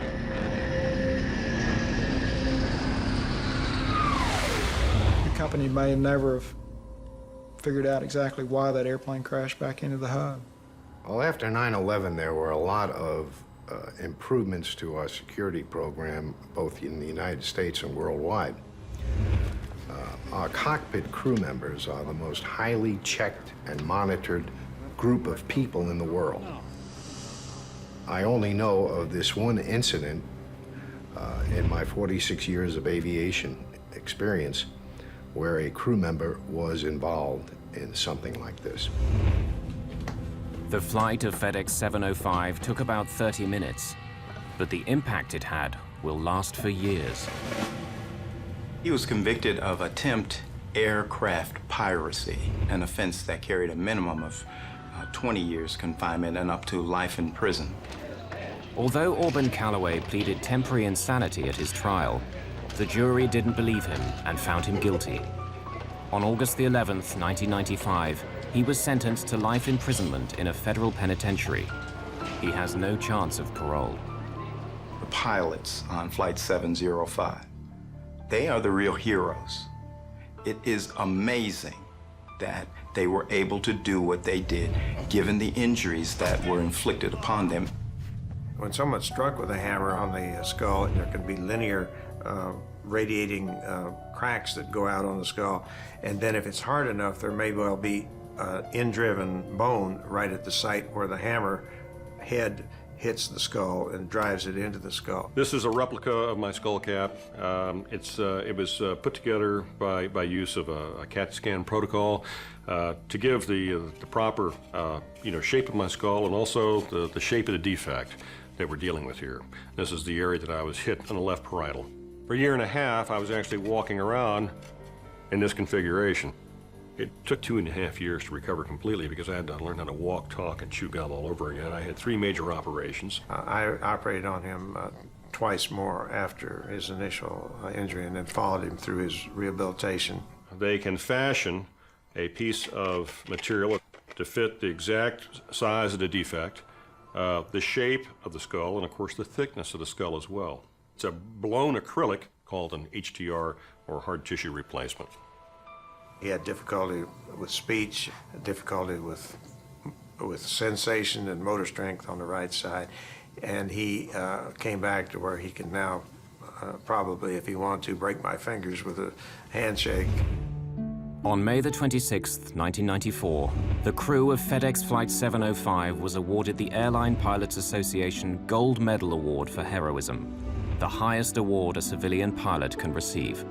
The company may never have figured out exactly why that airplane crashed back into the hub. Well, after 9/11, there were a lot of improvements to our security program, both in the United States and worldwide. Our cockpit crew members are the most highly checked and monitored group of people in the world. I only know of this one incident in my 46 years of aviation experience where a crew member was involved in something like this. The flight of FedEx 705 took about 30 minutes, but the impact it had will last for years. He was convicted of attempt aircraft piracy, an offense that carried a minimum of 20 years confinement and up to life in prison. Although Auburn Callaway pleaded temporary insanity at his trial, the jury didn't believe him and found him guilty. On August the 11th, 1995, he was sentenced to life imprisonment in a federal penitentiary. He has no chance of parole. The pilots on Flight 705, they are the real heroes. It is amazing that they were able to do what they did, given the injuries that were inflicted upon them. When someone's struck with a hammer on the skull, there can be linear radiating cracks that go out on the skull. And then if it's hard enough, there may well be in-driven bone right at the site where the hammer head hits the skull and drives it into the skull. This is a replica of my skull cap. It was put together by use of a CAT scan protocol to give the proper shape of my skull and also the shape of the defect that we're dealing with here. This is the area that I was hit on the left parietal. For a year and a half, I was actually walking around in this configuration. It took 2.5 years to recover completely because I had to learn how to walk, talk, and chew gum all over again. I had 3 major operations. I operated on him twice more after his initial injury and then followed him through his rehabilitation. They can fashion a piece of material to fit the exact size of the defect, the shape of the skull, and of course the thickness of the skull as well. It's a blown acrylic called an HTR, or hard tissue replacement. He had difficulty with speech, difficulty with sensation and motor strength on the right side, and he came back to where he can now probably, if he wanted to, break my fingers with a handshake. On May the 26th, 1994, the crew of FedEx Flight 705 was awarded the Airline Pilots Association Gold Medal Award for heroism, the highest award a civilian pilot can receive.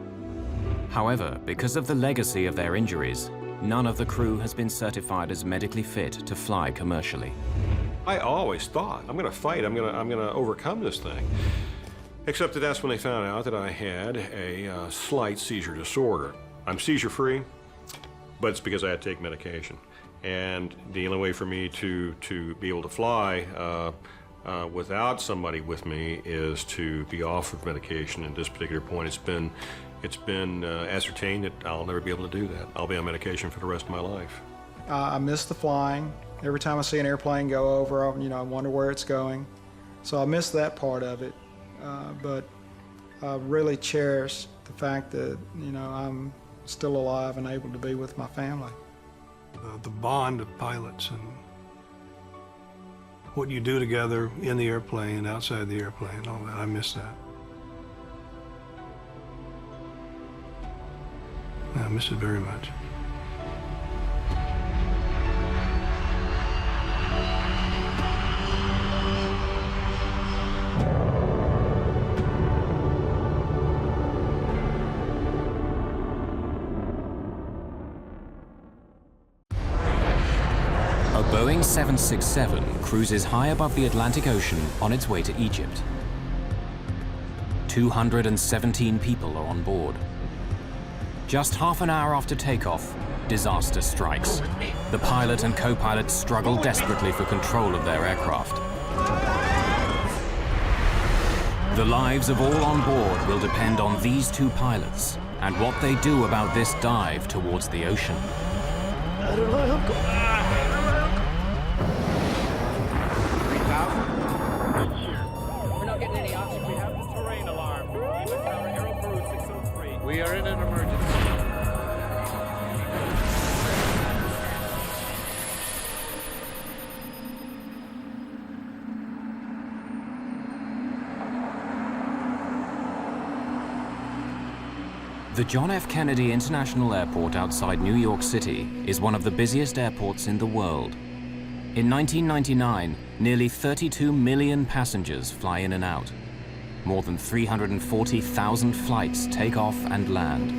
However, because of the legacy of their injuries, none of the crew has been certified as medically fit to fly commercially. I always thought, I'm going to fight, I'm going to overcome this thing. Except that that's when they found out that I had a slight seizure disorder. I'm seizure-free, but it's because I had to take medication. And the only way for me to be able to fly without somebody with me is to be off of medication. At this particular point, it's been ascertained that I'll never be able to do that. I'll be on medication for the rest of my life. I miss the flying. Every time I see an airplane go over, I wonder where it's going. So I miss that part of it. But I really cherish the fact that, I'm still alive and able to be with my family. The bond of pilots and what you do together in the airplane, outside the airplane, all that, I miss that. I miss it very much. Boeing 767 cruises high above the Atlantic Ocean on its way to Egypt. 217 people are on board. Just half an hour after takeoff, disaster strikes. The pilot and co-pilot struggle desperately for control of their aircraft. The lives of all on board will depend on these two pilots and what they do about this dive towards the ocean. We're not getting any oxygen. We have the terrain alarm. EgyptAir, Aero Peru 603. We are in an emergency. The John F. Kennedy International Airport outside New York City is one of the busiest airports in the world. In 1999, nearly 32 million passengers fly in and out. More than 340,000 flights take off and land.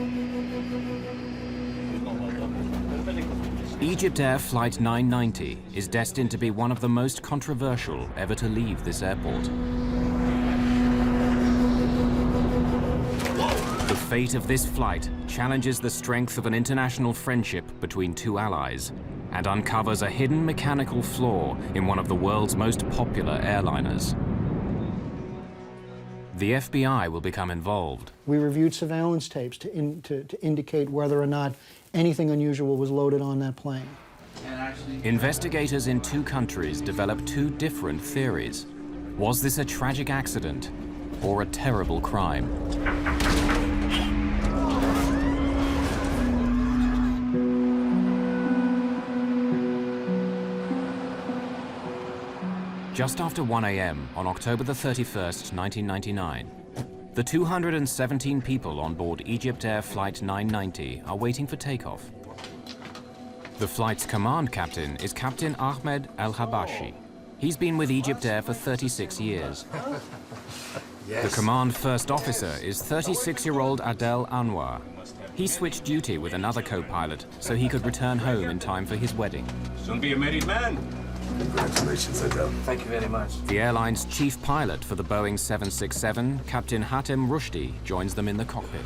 EgyptAir Flight 990 is destined to be one of the most controversial ever to leave this airport. The fate of this flight challenges the strength of an international friendship between two allies and uncovers a hidden mechanical flaw in one of the world's most popular airliners. The FBI will become involved. We reviewed surveillance tapes to indicate whether or not anything unusual was loaded on that plane. Investigators in two countries developed two different theories. Was this a tragic accident or a terrible crime? Just after 1 a.m. on October the 31st, 1999, the 217 people on board EgyptAir Flight 990 are waiting for takeoff. The flight's command captain is Captain Ahmed El-Habashi. He's been with EgyptAir for 36 years. The command first officer is 36-year-old Adel Anwar. He switched duty with another co-pilot so he could return home in time for his wedding. Soon be a married man. Congratulations, Adel. Thank you very much. The airline's chief pilot for the Boeing 767, Captain Hatem Rushdie, joins them in the cockpit.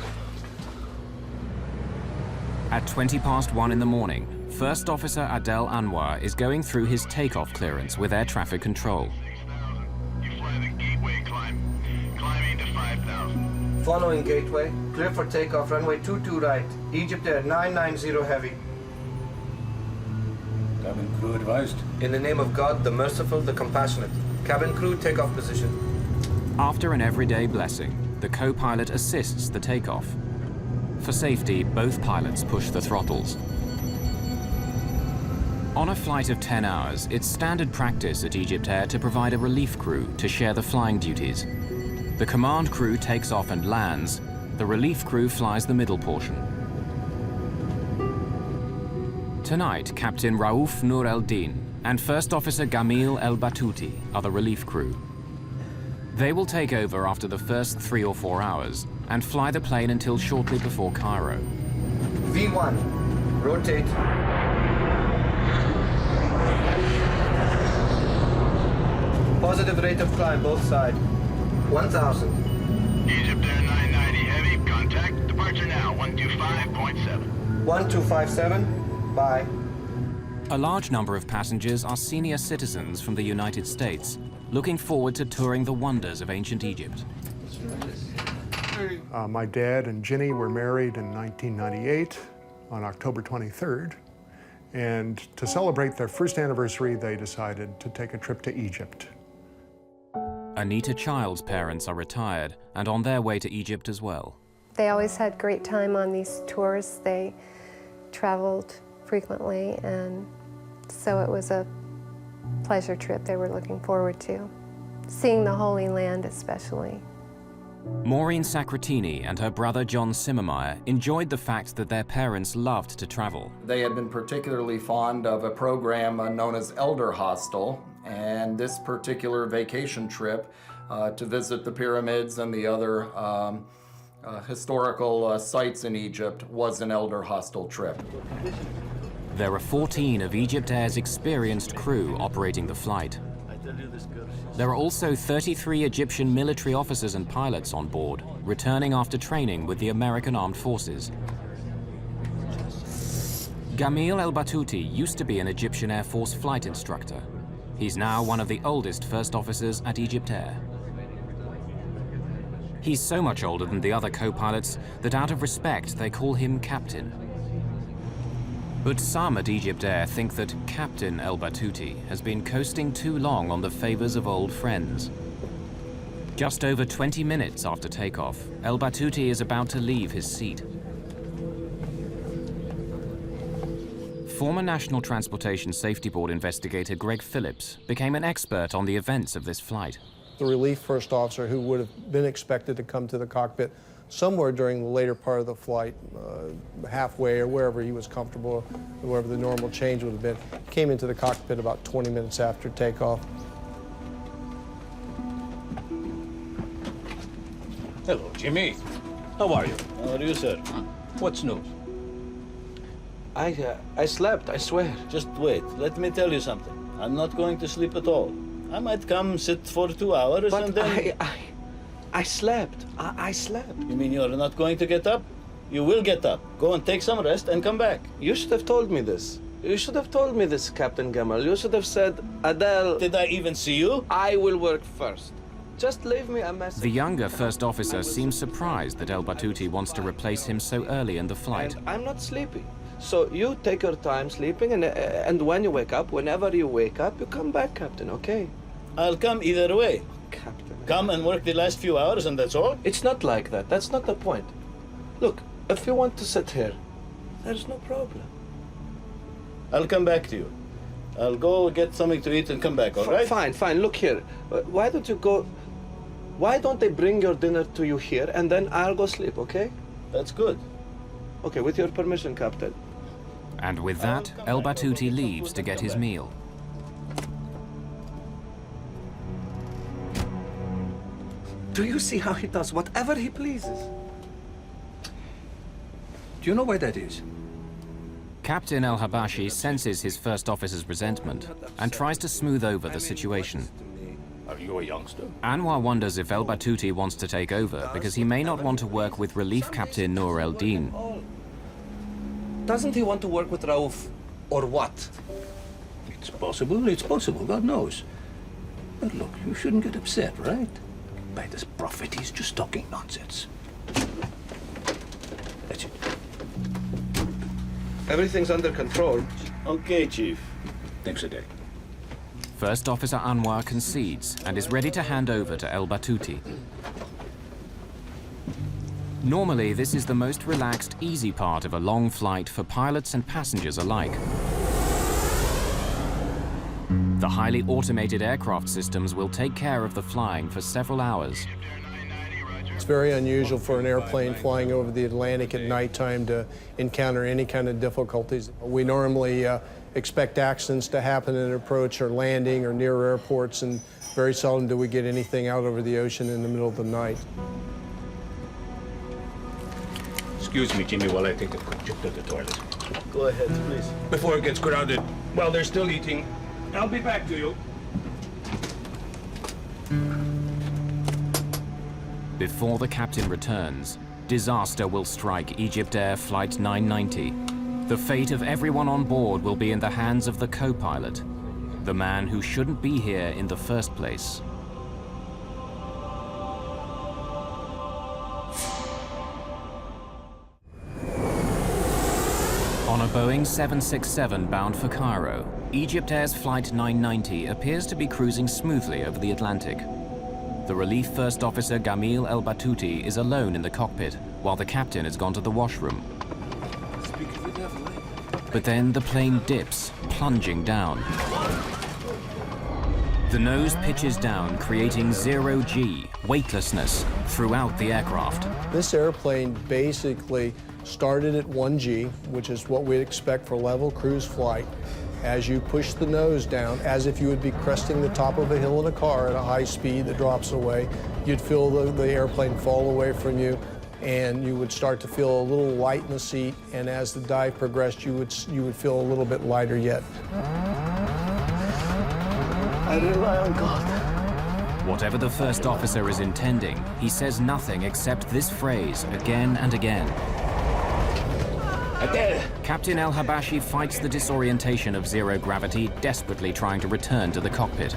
At 1:20 in the morning, First Officer Adel Anwar is going through his takeoff clearance with air traffic control. Following gateway, clear for takeoff, runway 22 right, EgyptAir 990 heavy. Cabin crew advised. In the name of God, the merciful, the compassionate. Cabin crew, takeoff position. After an everyday blessing, the co-pilot assists the takeoff. For safety, both pilots push the throttles. On a flight of 10 hours, it's standard practice at EgyptAir to provide a relief crew to share the flying duties. The command crew takes off and lands. The relief crew flies the middle portion. Tonight, Captain Raouf Nur el-Din and First Officer Gamil El-Batouti are the relief crew. They will take over after the first 3 or 4 hours and fly the plane until shortly before Cairo. V1, rotate. Positive rate of climb, both sides. 1,000. EgyptAir 990 heavy, contact, departure now, 125.7. 1257. Bye. A large number of passengers are senior citizens from the United States, looking forward to touring the wonders of ancient Egypt. My dad and Ginny were married in 1998 on October 23rd. And to celebrate their first anniversary, they decided to take a trip to Egypt. Anita Child's parents are retired and on their way to Egypt as well. They always had great time on these tours. They traveled frequently, and so it was a pleasure trip they were looking forward to, seeing the Holy Land especially. Maureen Sacratini and her brother John Simmermeyer enjoyed the fact that their parents loved to travel. They had been particularly fond of a program known as Elder Hostel, and this particular vacation trip to visit the pyramids and the other historical sites in Egypt was an Elder Hostel trip. There are 14 of EgyptAir's experienced crew operating the flight. There are also 33 Egyptian military officers and pilots on board, returning after training with the American Armed Forces. Gamil El-Batouti used to be an Egyptian Air Force flight instructor. He's now one of the oldest first officers at EgyptAir. He's so much older than the other co-pilots that out of respect they call him Captain. But some at EgyptAir think that Captain El-Batouti has been coasting too long on the favors of old friends. Just over 20 minutes after takeoff, El-Batouti is about to leave his seat. Former National Transportation Safety Board investigator Greg Phillips became an expert on the events of this flight. The relief first officer, who would have been expected to come to the cockpit somewhere during the later part of the flight, halfway or wherever he was comfortable, wherever the normal change would have been, came into the cockpit about 20 minutes after takeoff. Hello, Jimmy. How are you? How are you, sir? What's news? I slept, I swear. Just wait. Let me tell you something. I'm not going to sleep at all. I might come sit for 2 hours But and then... I slept. I slept. You mean you're not going to get up? You will get up. Go and take some rest and come back. You should have told me this. You should have told me this, Captain Gamal. You should have said, Adele... Did I even see you? I will work first. Just leave me a message. The younger first officer seems surprised that El-Batouti wants to replace him so early in the flight. And I'm not sleepy. So you take your time sleeping, and when you wake up, whenever you wake up, you come back, Captain, okay? I'll come either way. Captain. Come and work the last few hours and that's all? It's not like that. That's not the point. Look, if you want to sit here, there's no problem. I'll come back to you. I'll go get something to eat and come back, all right? Fine, fine. Look here. Why don't you go... Why don't they bring your dinner to you here, and then I'll go sleep, okay? That's good. Okay, with your permission, Captain. And with that, El-Batouti leaves to get his meal. Do you see how he does whatever he pleases? Do you know why that is? Captain El-Habashi senses his first officer's resentment and tries to smooth over the situation. Are you a youngster? Anwar wonders if El-Batouti wants to take over because he may not want to work with Relief Captain Noor el-Din. Doesn't he want to work with Raouf, or what? It's possible, God knows. But look, you shouldn't get upset, right? By this prophet, he's just talking nonsense. That's it. Everything's under control. Okay, Chief. Thanks a day. First Officer Anwar concedes and is ready to hand over to El-Batouti. Normally, this is the most relaxed, easy part of a long flight for pilots and passengers alike. The highly automated aircraft systems will take care of the flying for several hours. It's very unusual for an airplane flying over the Atlantic at nighttime to encounter any kind of difficulties. We normally expect accidents to happen in approach or landing or near airports, and very seldom do we get anything out over the ocean in the middle of the night. Excuse me, Jimmy, while I take a quick trip to the toilet. Go ahead, please. Before it gets crowded, while they're still eating, I'll be back to you. Before the captain returns, disaster will strike EgyptAir Flight 990. The fate of everyone on board will be in the hands of the co-pilot, the man who shouldn't be here in the first place. On a Boeing 767 bound for Cairo, EgyptAir's Flight 990 appears to be cruising smoothly over the Atlantic. The relief first officer Gamil El-Batouti is alone in the cockpit, while the captain has gone to the washroom. But then the plane dips, plunging down. The nose pitches down, creating zero-G, weightlessness, throughout the aircraft. This airplane basically started at 1G, which is what we'd expect for level cruise flight. As you push the nose down, as if you would be cresting the top of a hill in a car at a high speed that drops away, you'd feel the airplane fall away from you. and you would start to feel a little light in the seat, and as the dive progressed, you would feel a little bit lighter yet. I rely on God. Whatever the first officer is intending, he says nothing except this phrase again and again. Captain El Habashi fights the disorientation of zero gravity, desperately trying to return to the cockpit.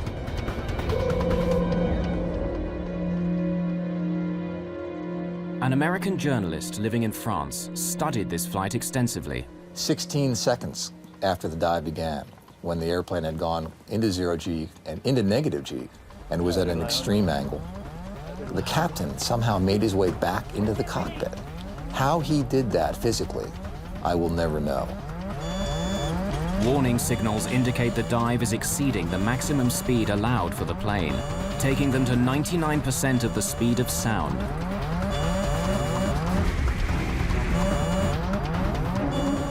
An American journalist living in France studied this flight extensively. 16 seconds after the dive began, when the airplane had gone into zero G and into negative G and was at an extreme angle, the captain somehow made his way back into the cockpit. How he did that physically, I will never know. Warning signals indicate the dive is exceeding the maximum speed allowed for the plane, taking them to 99% of the speed of sound.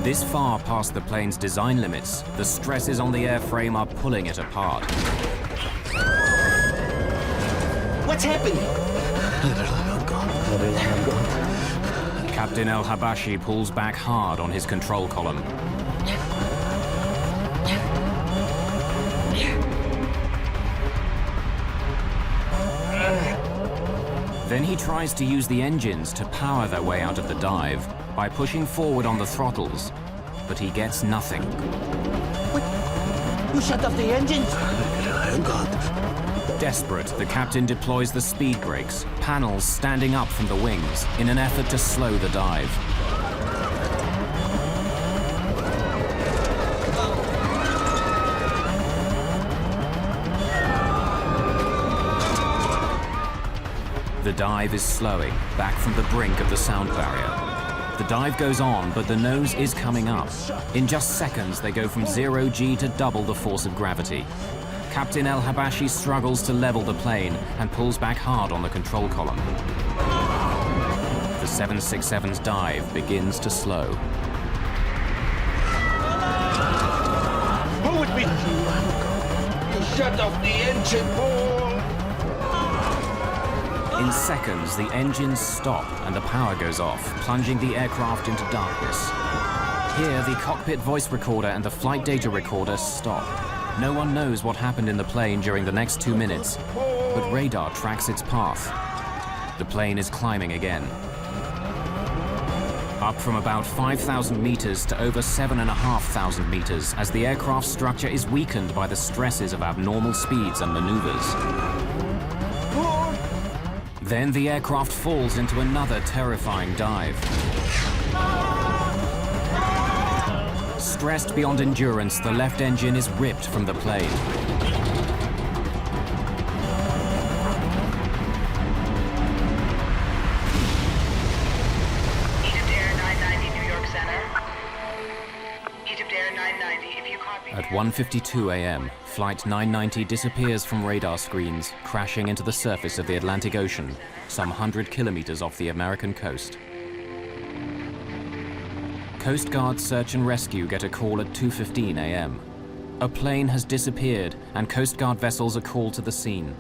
This far past the plane's design limits, the stresses on the airframe are pulling it apart. What's happening? Captain El Habashi pulls back hard on his control column. Then he tries to use the engines to power their way out of the dive by pushing forward on the throttles, but he gets nothing. What? You shut off the engines? Oh, God. Desperate, the captain deploys the speed brakes, panels standing up from the wings in an effort to slow the dive. The dive is slowing, back from the brink of the sound barrier. The dive goes on, but the nose is coming up. In just seconds, they go from 0 G to double the force of gravity. Captain El Habashi struggles to level the plane and pulls back hard on the control column. The 767's dive begins to slow. Who would be? You shut off the engine, Paul! In seconds, the engines stop and the power goes off, plunging the aircraft into darkness. Here, the cockpit voice recorder and the flight data recorder stop. No one knows what happened in the plane during the next 2 minutes, but radar tracks its path. The plane is climbing again. Up from about 5,000 meters to over 7,500 meters as the aircraft structure is weakened by the stresses of abnormal speeds and maneuvers. Then the aircraft falls into another terrifying dive. Stressed beyond endurance, the left engine is ripped from the plane. EgyptAir 990, New York Center. EgyptAir 990, if you copy. At 1:52 a.m., Flight 990 disappears from radar screens, crashing into the surface of the Atlantic Ocean, some 100 kilometers off the American coast. Coast Guard search and rescue get a call at 2:15 a.m. A plane has disappeared and Coast Guard vessels are called to the scene.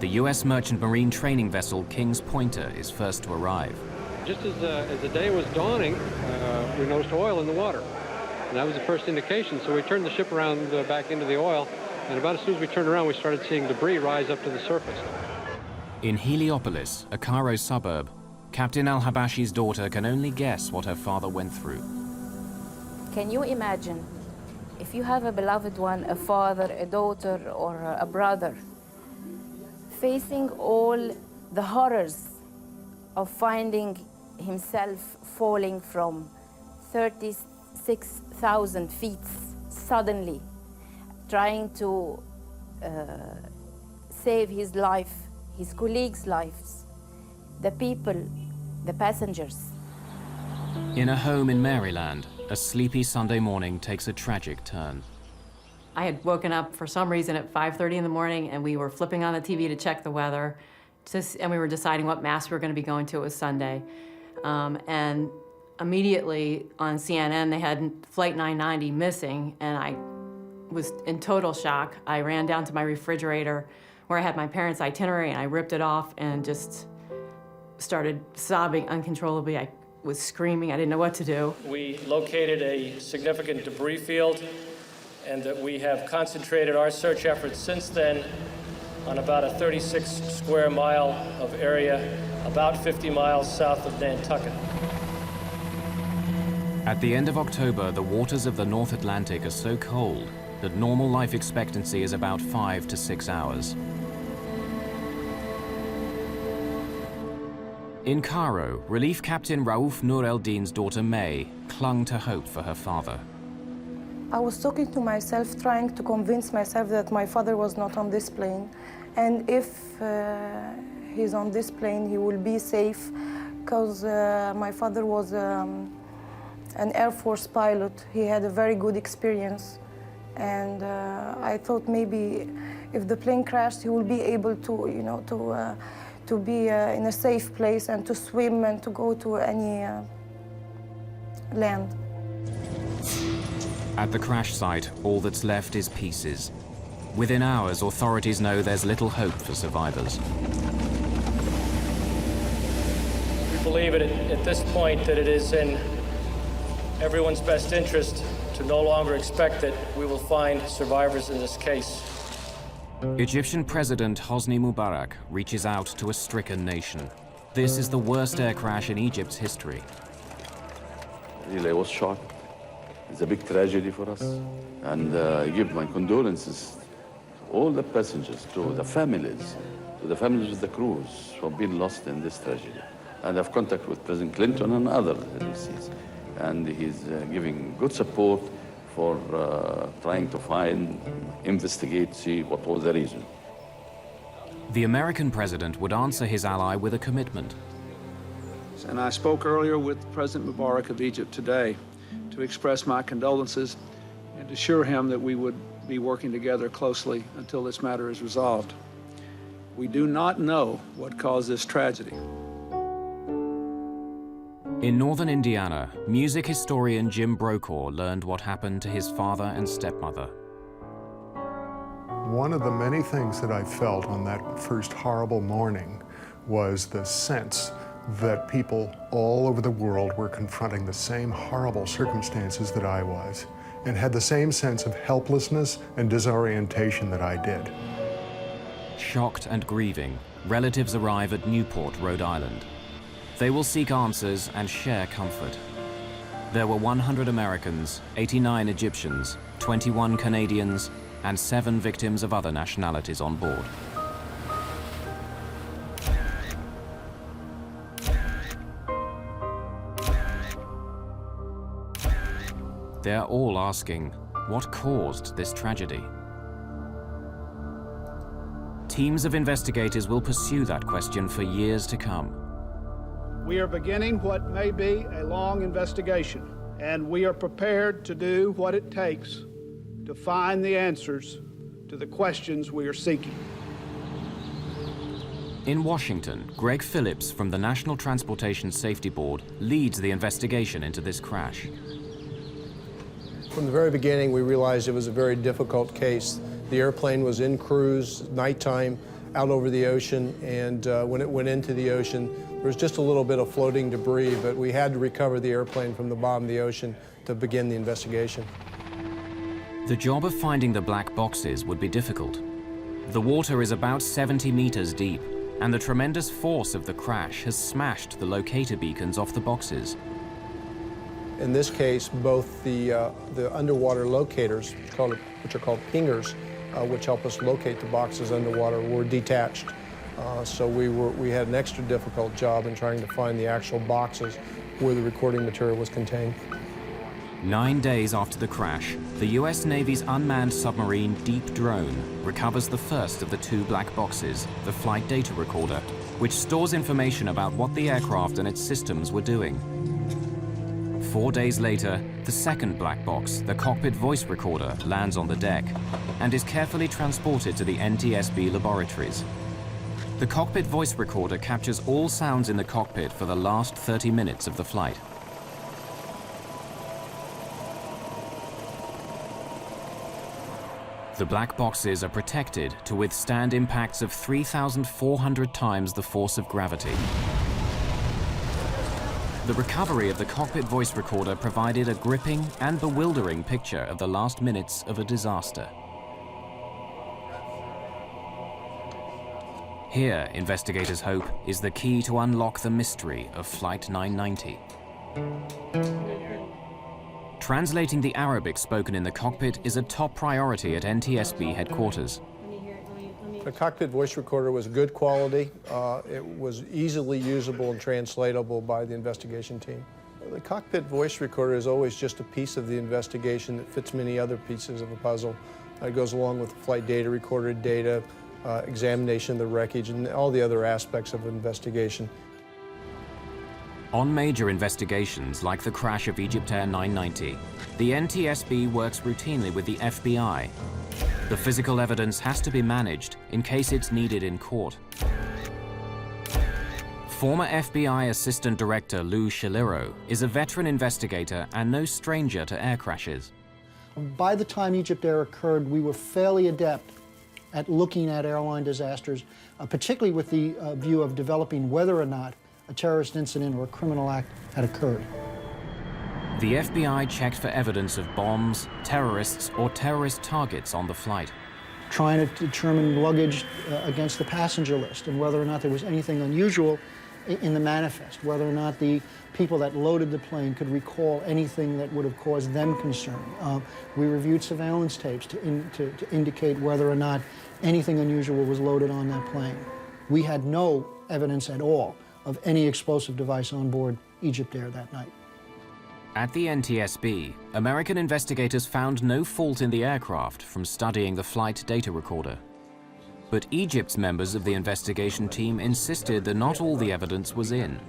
The U.S. merchant marine training vessel King's Pointer is first to arrive. Just as the day was dawning, we noticed oil in the water. And that was the first indication, so we turned the ship around back into the oil, and about as soon as we turned around, we started seeing debris rise up to the surface. In Heliopolis, a Cairo suburb, Captain El Habashi's daughter can only guess what her father went through. Can you imagine if you have a beloved one, a father, a daughter, or a brother, facing all the horrors of finding himself falling from 36,000 feet suddenly, trying to save his life, his colleagues' lives, the people, the passengers. In a home in Maryland, a sleepy Sunday morning takes a tragic turn. I had woken up for some reason at 5:30 in the morning, and we were flipping on the TV to check the weather, and we were deciding what mass we were going to be going to. It was Sunday. And immediately on CNN, they had Flight 990 missing, and I was in total shock. I ran down to my refrigerator where I had my parents' itinerary, and I ripped it off and just started sobbing uncontrollably. I was screaming. I didn't know what to do. We located a significant debris field, and that we have concentrated our search efforts since then on about a 36 square mile of area, about 50 miles south of Nantucket. At the end of October, the waters of the North Atlantic are so cold that normal life expectancy is about 5 to 6 hours. In Cairo, Relief Captain Raouf Nur el-Din's daughter May clung to hope for her father. I was talking to myself, trying to convince myself that my father was not on this plane. And if he's on this plane, he will be safe, because my father was an Air Force pilot. He had a very good experience. And I thought maybe if the plane crashed, he will be able to, you know, to be in a safe place and to swim and to go to any land. At the crash site, all that's left is pieces. Within hours, authorities know there's little hope for survivors. We believe at this point that it is in everyone's best interest to no longer expect that we will find survivors in this case. Egyptian President Hosni Mubarak reaches out to a stricken nation. This is the worst air crash in Egypt's history. Really, I was shocked. It's a big tragedy for us. And I give my condolences to all the passengers, to the families of the crews who have been lost in this tragedy. And I have contact with President Clinton and other DCs. And he's giving good support for trying to find, investigate, see what was the reason. The American president would answer his ally with a commitment. And I spoke earlier with President Mubarak of Egypt today to express my condolences and assure him that we would be working together closely until this matter is resolved. We do not know what caused this tragedy. In northern Indiana, music historian Jim Brokaw learned what happened to his father and stepmother. One of the many things that I felt on that first horrible morning was the sense that people all over the world were confronting the same horrible circumstances that I was, and had the same sense of helplessness and disorientation that I did. Shocked and grieving, relatives arrive at Newport, Rhode Island. They will seek answers and share comfort. There were 100 Americans, 89 Egyptians, 21 Canadians, and 7 victims of other nationalities on board. They're all asking, what caused this tragedy? Teams of investigators will pursue that question for years to come. We are beginning what may be a long investigation, and we are prepared to do what it takes to find the answers to the questions we are seeking. In Washington, Greg Phillips from the National Transportation Safety Board leads the investigation into this crash. From the very beginning, we realized it was a very difficult case. The airplane was in cruise, nighttime, out over the ocean, and when it went into the ocean, there was just a little bit of floating debris, but we had to recover the airplane from the bottom of the ocean to begin the investigation. The job of finding the black boxes would be difficult. The water is about 70 meters deep, and the tremendous force of the crash has smashed the locator beacons off the boxes. In this case, both the underwater locators, which are called pingers, which help us locate the boxes underwater, were detached. So we had an extra difficult job in trying to find the actual boxes where the recording material was contained. 9 days after the crash, the US Navy's unmanned submarine Deep Drone recovers the first of the 2 black boxes, the flight data recorder, which stores information about what the aircraft and its systems were doing. 4 days later, the second black box, the cockpit voice recorder, lands on the deck and is carefully transported to the NTSB laboratories. The cockpit voice recorder captures all sounds in the cockpit for the last 30 minutes of the flight. The black boxes are protected to withstand impacts of 3,400 times the force of gravity. The recovery of the cockpit voice recorder provided a gripping and bewildering picture of the last minutes of a disaster. Here, investigators hope, is the key to unlock the mystery of Flight 990. Translating the Arabic spoken in the cockpit is a top priority at NTSB headquarters. The cockpit voice recorder was good quality. It was easily usable and translatable by the investigation team. The cockpit voice recorder is always just a piece of the investigation that fits many other pieces of a puzzle. It goes along with the flight data, recorded data, examination of the wreckage, and all the other aspects of investigation. On major investigations like the crash of EgyptAir 990, the NTSB works routinely with the FBI. The physical evidence has to be managed in case it's needed in court. Former FBI Assistant Director Lou Shaliro is a veteran investigator and no stranger to air crashes. By the time EgyptAir occurred, we were fairly adept at looking at airline disasters, particularly with the view of developing whether or not a terrorist incident or a criminal act had occurred. The FBI checked for evidence of bombs, terrorists, or terrorist targets on the flight. Trying to determine luggage against the passenger list and whether or not there was anything unusual in the manifest, whether or not the people that loaded the plane could recall anything that would have caused them concern. We reviewed surveillance tapes to indicate whether or not anything unusual was loaded on that plane. We had no evidence at all of any explosive device on board EgyptAir that night. At the NTSB, American investigators found no fault in the aircraft from studying the flight data recorder. But Egypt's members of the investigation team insisted that not all the evidence was in.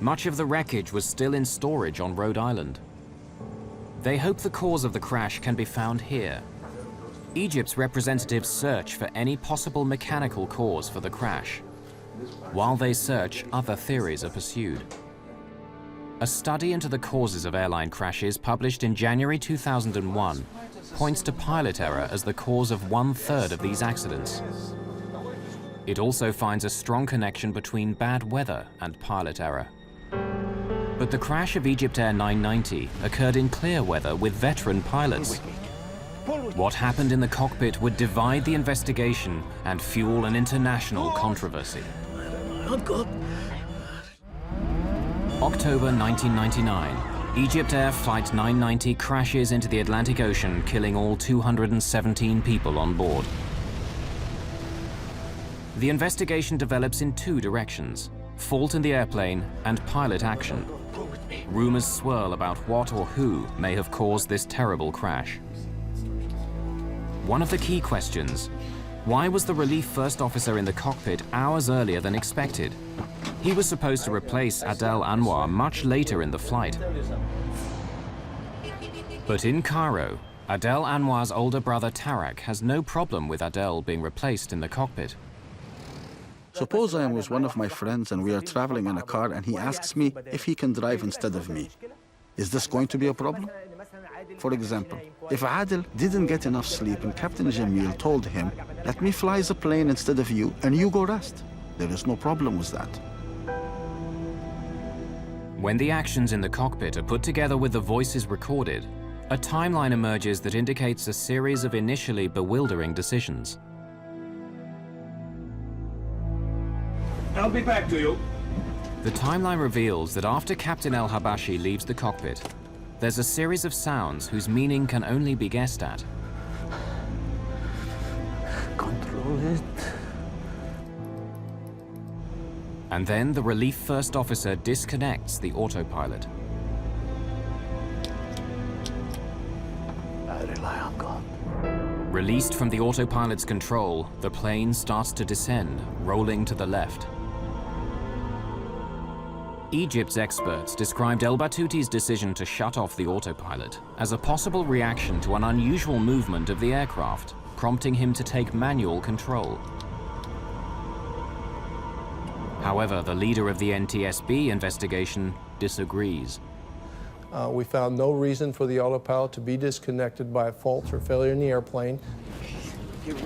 Much of the wreckage was still in storage on Rhode Island. They hope the cause of the crash can be found here. Egypt's representatives search for any possible mechanical cause for the crash. While they search, other theories are pursued. A study into the causes of airline crashes published in January 2001 points to pilot error as the cause of 1/3 of these accidents. It also finds a strong connection between bad weather and pilot error. But the crash of EgyptAir 990 occurred in clear weather with veteran pilots. What happened in the cockpit would divide the investigation and fuel an international controversy. October 1999, EgyptAir Flight 990 crashes into the Atlantic Ocean, killing all 217 people on board. The investigation develops in two directions: fault in the airplane and pilot action. Rumors swirl about what or who may have caused this terrible crash. One of the key questions: why was the relief first officer in the cockpit hours earlier than expected? He was supposed to replace Adel Anwar much later in the flight. But in Cairo, Adel Anwar's older brother Tarak has no problem with Adel being replaced in the cockpit. Suppose I am with one of my friends and we are traveling in a car and he asks me if he can drive instead of me. Is this going to be a problem? For example, if Adel didn't get enough sleep and Captain Jamil told him, "Let me fly the plane instead of you and you go rest," there is no problem with that. When the actions in the cockpit are put together with the voices recorded, a timeline emerges that indicates a series of initially bewildering decisions. I'll be back to you. The timeline reveals that after Captain El Habashi leaves the cockpit, there's a series of sounds whose meaning can only be guessed at. Control it. And then the relief first officer disconnects the autopilot. I rely on God. Released from the autopilot's control, the plane starts to descend, rolling to the left. Egypt's experts described El Batuti's decision to shut off the autopilot as a possible reaction to an unusual movement of the aircraft, prompting him to take manual control. However, the leader of the NTSB investigation disagrees. We found no reason for the autopilot to be disconnected by a fault or failure in the airplane.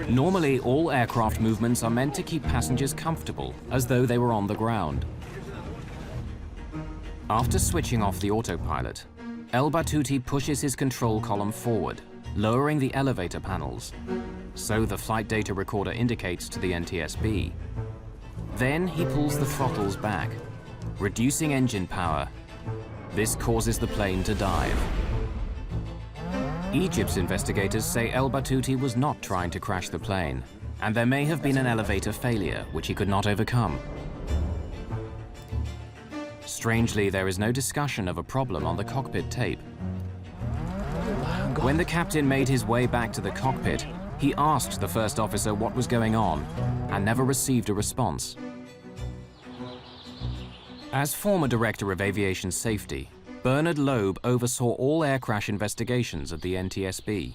Normally, all aircraft movements are meant to keep passengers comfortable, as though they were on the ground. After switching off the autopilot, El Battuti pushes his control column forward, lowering the elevator panels. So the flight data recorder indicates to the NTSB. Then he pulls the throttles back, reducing engine power. This causes the plane to dive. Egypt's investigators say El Battuti was not trying to crash the plane, and there may have been an elevator failure which he could not overcome. Strangely, there is no discussion of a problem on the cockpit tape. When the captain made his way back to the cockpit, he asked the first officer what was going on and never received a response. As former director of aviation safety, Bernard Loeb oversaw all air crash investigations at the NTSB.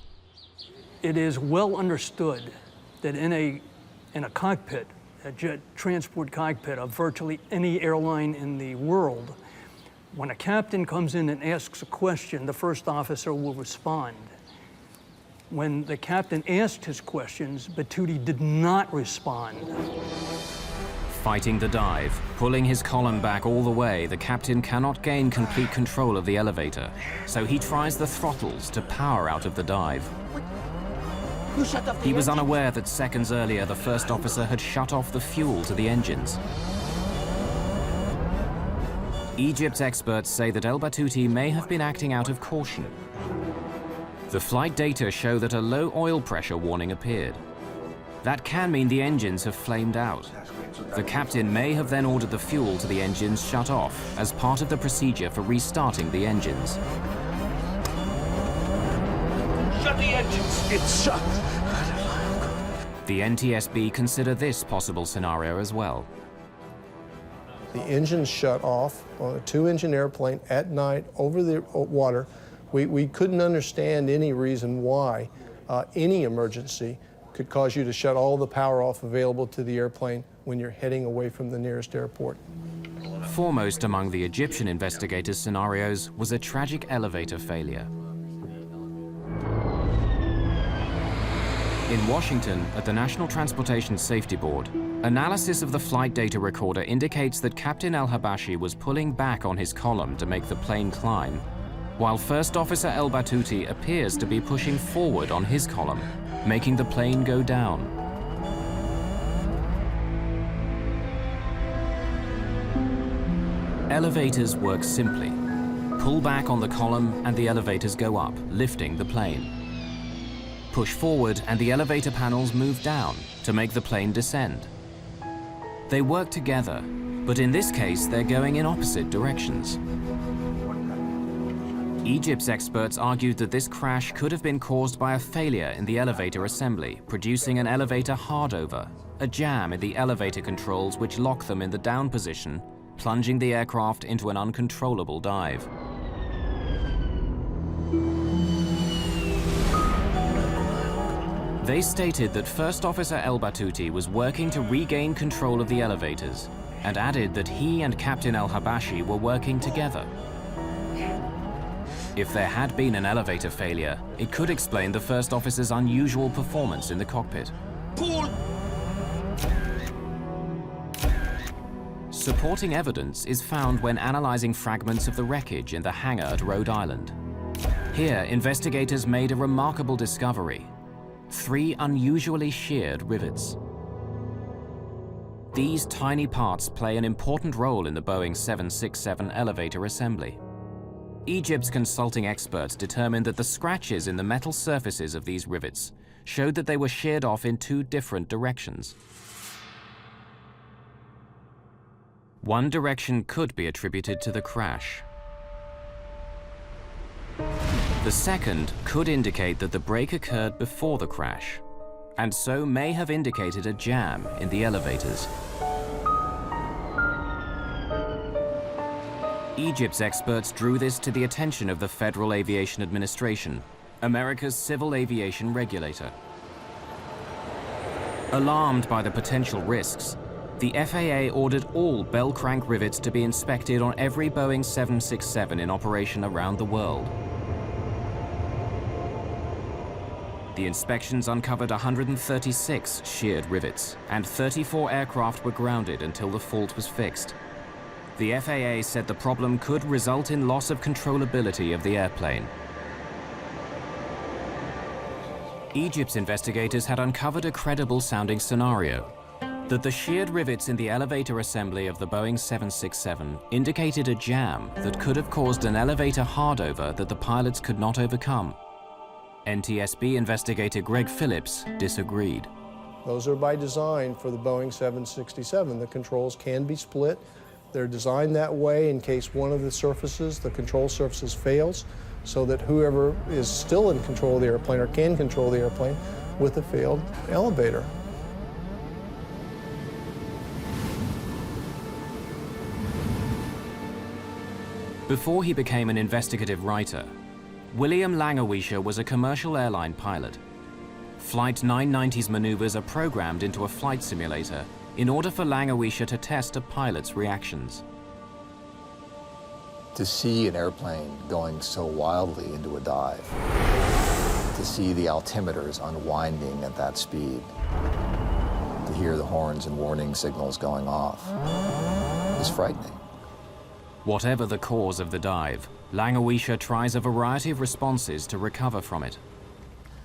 It is well understood that in a cockpit, a jet transport cockpit of virtually any airline in the world, when a captain comes in and asks a question, the first officer will respond. When the captain asked his questions, Battuti did not respond. Fighting the dive, pulling his column back all the way, the captain cannot gain complete control of the elevator, so he tries the throttles to power out of the dive. He was unaware that seconds earlier the first officer had shut off the fuel to the engines. Egypt's experts say that El Battuti may have been acting out of caution. The flight data show that a low oil pressure warning appeared. That can mean the engines have flamed out. The captain may have then ordered the fuel to the engines shut off as part of the procedure for restarting the engines. Shut the engines! It's shut! The NTSB consider this possible scenario as well. The engines shut off on a two-engine airplane at night over the water. We couldn't understand any reason why any emergency could cause you to shut all the power off available to the airplane when you're heading away from the nearest airport. Foremost among the Egyptian investigators' scenarios was a tragic elevator failure. In Washington, at the National Transportation Safety Board, analysis of the flight data recorder indicates that Captain El-Habashi was pulling back on his column to make the plane climb, while First Officer El Battuti appears to be pushing forward on his column, making the plane go down. Elevators work simply. Pull back on the column and the elevators go up, lifting the plane. Push forward and the elevator panels move down to make the plane descend. They work together, but in this case they're going in opposite directions. Egypt's experts argued that this crash could have been caused by a failure in the elevator assembly, producing an elevator hardover, a jam in the elevator controls which lock them in the down position, plunging the aircraft into an uncontrollable dive. They stated that First Officer El Battuti was working to regain control of the elevators and added that he and Captain El-Habashi were working together. If there had been an elevator failure, it could explain the First Officer's unusual performance in the cockpit. Pull! Supporting evidence is found when analyzing fragments of the wreckage in the hangar at Rhode Island. Here, investigators made a remarkable discovery: 3 unusually sheared rivets. These tiny parts play an important role in the Boeing 767 elevator assembly. Egypt's consulting experts determined that the scratches in the metal surfaces of these rivets showed that they were sheared off in 2 different directions. One direction could be attributed to the crash. The second could indicate that the break occurred before the crash, and so may have indicated a jam in the elevators. Egypt's experts drew this to the attention of the Federal Aviation Administration, America's civil aviation regulator. Alarmed by the potential risks, the FAA ordered all bell crank rivets to be inspected on every Boeing 767 in operation around the world. The inspections uncovered 136 sheared rivets, and 34 aircraft were grounded until the fault was fixed. The FAA said the problem could result in loss of controllability of the airplane. Egypt's investigators had uncovered a credible-sounding scenario, that the sheared rivets in the elevator assembly of the Boeing 767 indicated a jam that could have caused an elevator hardover that the pilots could not overcome. NTSB investigator Greg Phillips disagreed. Those are by design for the Boeing 767. The controls can be split. They're designed that way in case one of the surfaces, the control surfaces, fails, so that whoever is still in control of the airplane or can control the airplane with a failed elevator. Before he became an investigative writer, William Langewiescher was a commercial airline pilot. Flight 990's maneuvers are programmed into a flight simulator in order for Langewiescher to test a pilot's reactions. To see an airplane going so wildly into a dive, to see the altimeters unwinding at that speed, to hear the horns and warning signals going off, is frightening. Whatever the cause of the dive, Langewiescher tries a variety of responses to recover from it.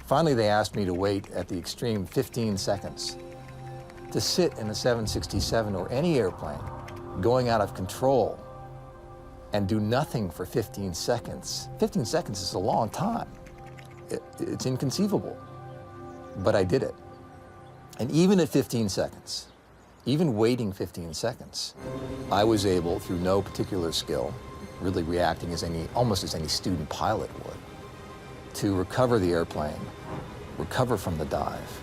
Finally, they asked me to wait at the extreme 15 seconds. To sit in a 767 or any airplane going out of control and do nothing for 15 seconds. 15 seconds is a long time. It's inconceivable, but I did it. And even at 15 seconds, even waiting 15 seconds, I was able, through no particular skill, really reacting almost as any student pilot would, to recover the airplane, recover from the dive,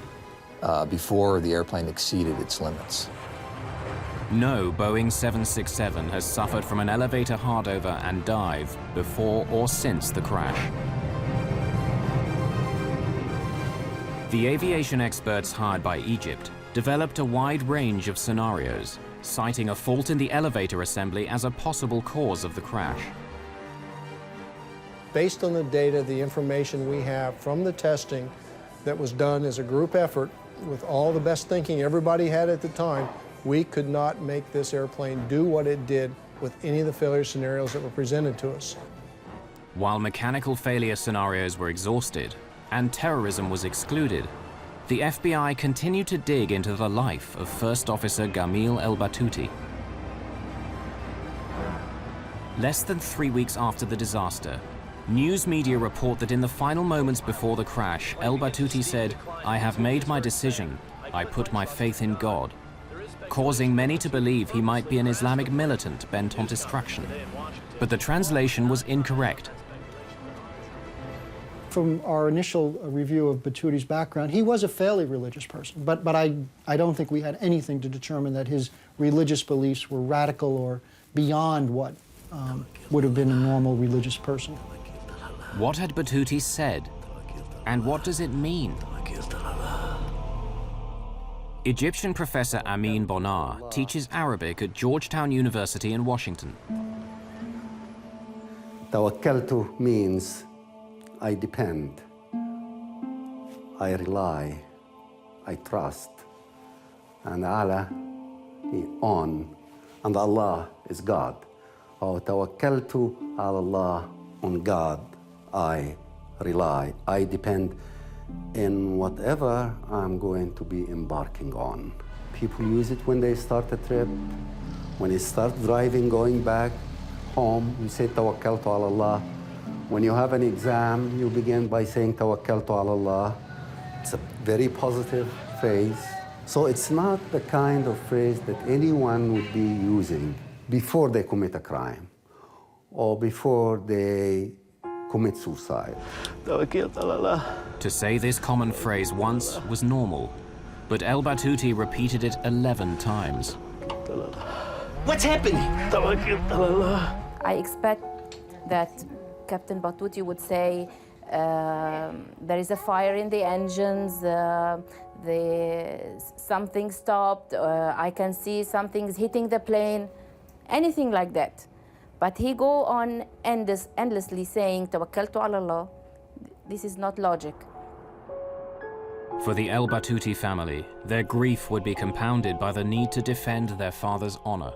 before the airplane exceeded its limits. No Boeing 767 has suffered from an elevator hardover and dive before or since the crash. The aviation experts hired by Egypt developed a wide range of scenarios, citing a fault in the elevator assembly as a possible cause of the crash. Based on the data, the information we have from the testing that was done as a group effort with all the best thinking everybody had at the time, we could not make this airplane do what it did with any of the failure scenarios that were presented to us. While mechanical failure scenarios were exhausted and terrorism was excluded, the FBI continued to dig into the life of First Officer Gamil El-Batouti. Less than 3 weeks after the disaster, news media report that in the final moments before the crash, El-Batouti said, "I have made my decision. I put my faith in God," causing many to believe he might be an Islamic militant bent on destruction. But the translation was incorrect. From our initial review of Batouti's background, he was a fairly religious person, but I don't think we had anything to determine that his religious beliefs were radical or beyond what would have been a normal religious person. What had Batouti said? And what does it mean? Egyptian professor Amin Bonar teaches Arabic at Georgetown University in Washington. Tawakkaltu means I depend, I rely, I trust, and Allah on, and Allah is God. Oh, tawakkaltu ala Allah, on God I rely, I depend in whatever I'm going to be embarking on. People use it when they start a trip, when they start driving, going back home, you say tawakkaltu ala Allah. When you have an exam, you begin by saying tawakkaltu ala Allah. It's a very positive phrase. So it's not the kind of phrase that anyone would be using before they commit a crime or before they commit suicide. Tawakkaltu ala Allah. To say this common phrase once was normal, but El-Batouti repeated it 11 times. What's happening? Tawakkaltu ala Allah. I expect that Captain Batouti would say, there is a fire in the engines, something stopped, I can see something's hitting the plane, anything like that. But he go on endlessly saying, Tawakkaltu ala Allah. This is not logic. For the El-Batouti family, their grief would be compounded by the need to defend their father's honor.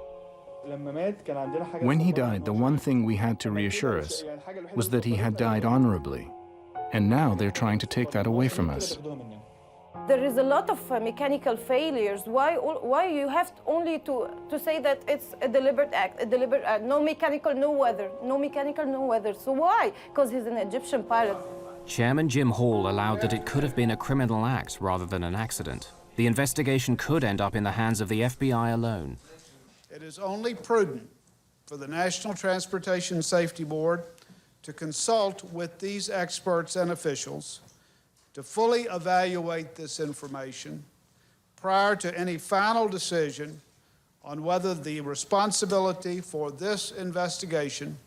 When he died, the one thing we had to reassure us was that he had died honorably. And now they're trying to take that away from us. There is a lot of mechanical failures. Why you have only to say that it's a deliberate act, no mechanical, no weather, no mechanical, no weather. So why? Because he's an Egyptian pilot. Chairman Jim Hall allowed that it could have been a criminal act rather than an accident. The investigation could end up in the hands of the FBI alone. It is only prudent for the National Transportation Safety Board to consult with these experts and officials to fully evaluate this information prior to any final decision on whether the responsibility for this investigation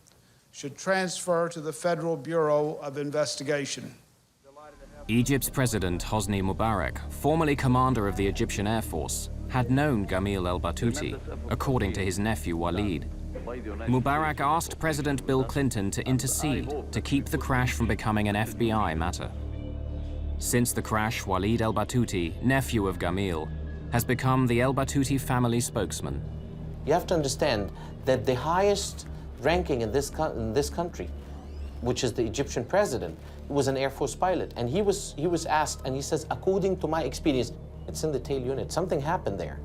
should transfer to the Federal Bureau of Investigation. Egypt's President Hosni Mubarak, formerly commander of the Egyptian Air Force, had known Gamil el-Batouti, according to his nephew Walid. Mubarak asked President Bill Clinton to intercede to keep the crash from becoming an FBI matter. Since the crash, Walid el-Batouti, nephew of Gamil, has become the el-Batouti family spokesman. You have to understand that the highest ranking in this country, which is the Egyptian president, was an Air Force pilot. And he was asked, and he says, according to my experience, it's in the tail unit. Something happened there.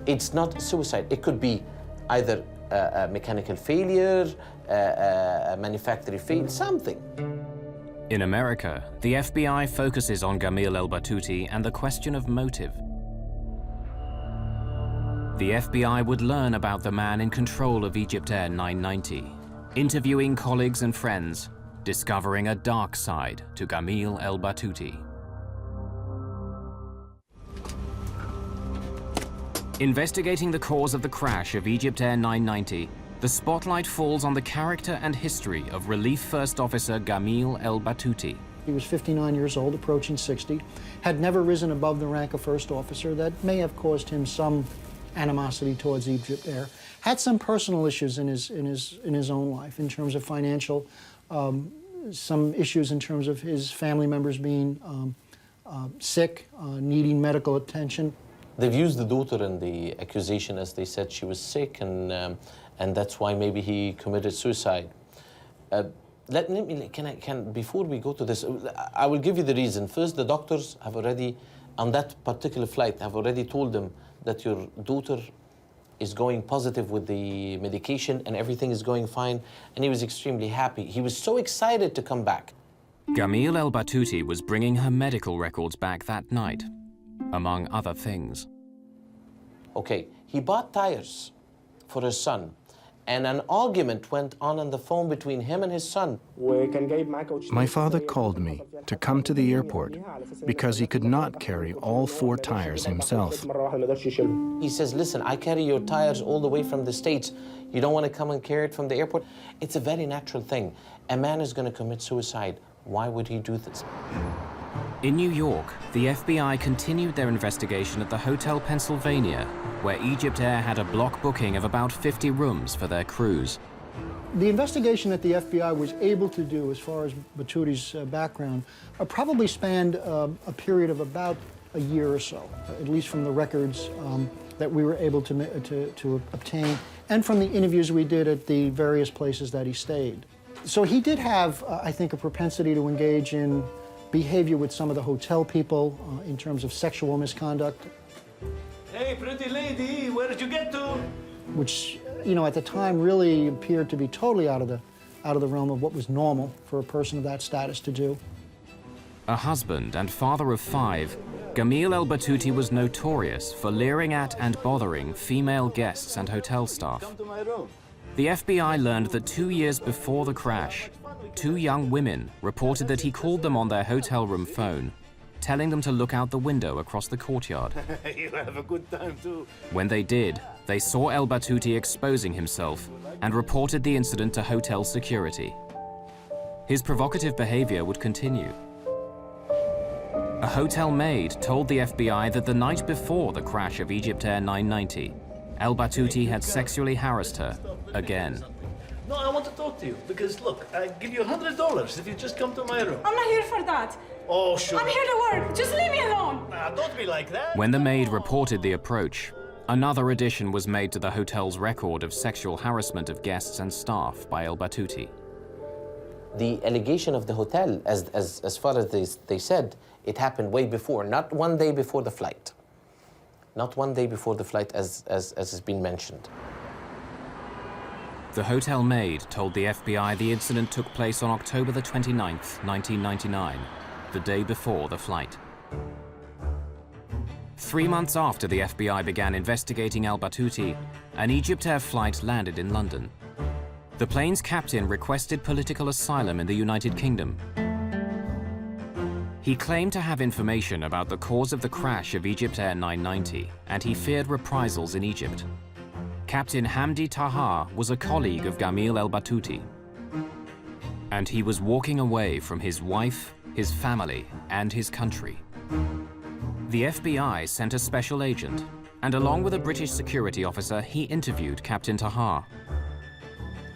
It's not suicide. It could be either a mechanical failure, a manufacturing failure, something. In America, the FBI focuses on Gamil el-Batouti and the question of motive. The FBI would learn about the man in control of EgyptAir 990, interviewing colleagues and friends, discovering a dark side to Gamil el-Batouti. Investigating the cause of the crash of EgyptAir 990, the spotlight falls on the character and history of Relief First Officer Gamil el-Batouti. He was 59 years old, approaching 60, had never risen above the rank of first officer. That may have caused him some animosity towards EgyptAir. Had some personal issues in his own life, in terms of financial, some issues in terms of his family members being sick, needing medical attention. They've used the daughter in the accusation as they said she was sick, and that's why maybe he committed suicide. Before we go to this, I will give you the reason. First, the doctors have already, on that particular flight, have already told them that your daughter is going positive with the medication and everything is going fine, and he was extremely happy. He was so excited to come back. Gamil el-Batouti was bringing her medical records back that night, among other things. Okay, he bought tires for his son, and an argument went on the phone between him and his son. My father called me to come to the airport because he could not carry all 4 tires himself. He says, listen, I carry your tires all the way from the States. You don't want to come and carry it from the airport? It's a very natural thing. A man is going to commit suicide. Why would he do this? In New York, the FBI continued their investigation at the Hotel Pennsylvania, where EgyptAir had a block booking of about 50 rooms for their crews. The investigation that the FBI was able to do, as far as Batouti's background, probably spanned a period of about a year or so, at least from the records that we were able to obtain, and from the interviews we did at the various places that he stayed. So he did have, I think, a propensity to engage in behavior with some of the hotel people in terms of sexual misconduct. Hey, pretty lady, where did you get to? Which, you know, at the time really appeared to be totally out of the realm of what was normal for a person of that status to do. A husband and father of 5, Gamil el-Batouti was notorious for leering at and bothering female guests and hotel staff. Come to my room. The FBI learned that 2 years before the crash, 2 young women reported that he called them on their hotel room phone, telling them to look out the window across the courtyard. You have a good time too. When they did, they saw el-Batouti exposing himself and reported the incident to hotel security. His provocative behavior would continue. A hotel maid told the FBI that the night before the crash of EgyptAir 990, el-Batouti had sexually harassed her again. No, I want to talk to you because, look, I give you $100 if you just come to my room. I'm not here for that. Oh, sure. I'm here to work. Just leave me alone. Nah, don't be like that. When the maid reported the approach, Another addition was made to the hotel's record of sexual harassment of guests and staff by El Batouti. The allegation of the hotel, as far as they said, it happened way before, not 1 day before the flight. Not 1 day before the flight, as has been mentioned. The hotel maid told the FBI the incident took place on October the 29th, 1999, the day before the flight. 3 months after the FBI began investigating El Batouti, an EgyptAir flight landed in London. The plane's captain requested political asylum in the United Kingdom. He claimed to have information about the cause of the crash of EgyptAir 990, and he feared reprisals in Egypt. Captain Hamdi Taha was a colleague of Gamil El Batouti, and he was walking away from his wife, his family, and his country. The FBI sent a special agent, and along with a British security officer, he interviewed Captain Taha.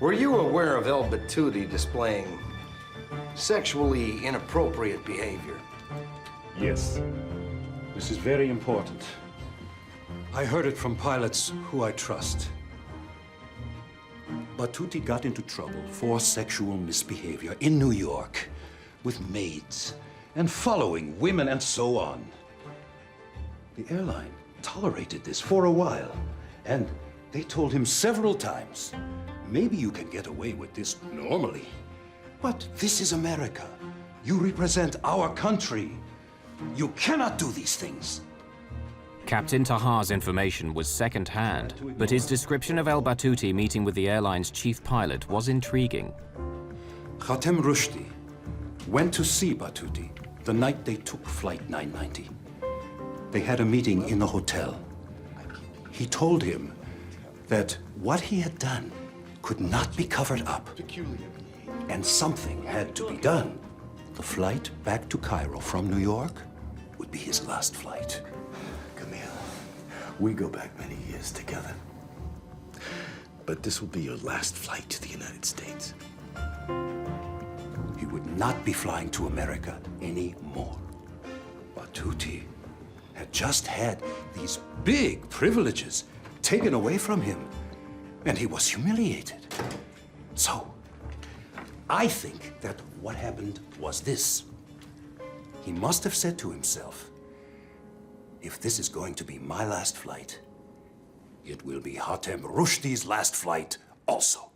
Were you aware of El Batouti displaying sexually inappropriate behavior? Yes. This is very important. I heard it from pilots who I trust. Batouti got into trouble for sexual misbehavior in New York with maids and following women and so on. The airline tolerated this for a while, and they told him several times, maybe you can get away with this normally. But this is America. You represent our country. You cannot do these things. Captain Taha's information was second-hand, but his description of El Batouti meeting with the airline's chief pilot was intriguing. Khatem Rushdie went to see Batouti the night they took Flight 990. They had a meeting in the hotel. He told him that what he had done could not be covered up, and something had to be done. The flight back to Cairo from New York would be his last flight. We go back many years together. But this will be your last flight to the United States. He would not be flying to America anymore. Batouti had just had these big privileges taken away from him, and he was humiliated. So, I think that what happened was this. He must have said to himself, if this is going to be my last flight, it will be Khatem Rushdie's last flight also.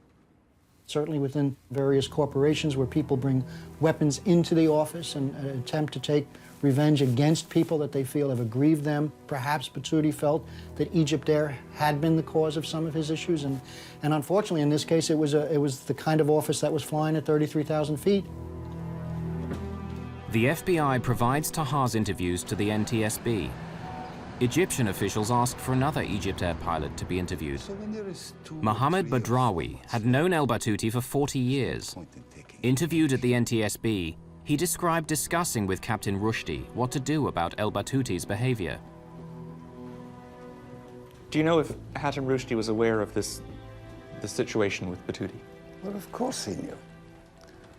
Certainly within various corporations where people bring weapons into the office and attempt to take revenge against people that they feel have aggrieved them. Perhaps Batouti felt that EgyptAir had been the cause of some of his issues, and unfortunately in this case it was the kind of office that was flying at 33,000 feet. The FBI provides Taha's interviews to the NTSB. Egyptian officials asked for another EgyptAir pilot to be interviewed. Mohammed Badrawi had known El Batouti for 40 years. Interviewed at the NTSB, he described discussing with Captain Rushdie what to do about El Batouti's behavior. Do you know if Khatem Rushdie was aware of the situation with Batouti? Well, of course he knew.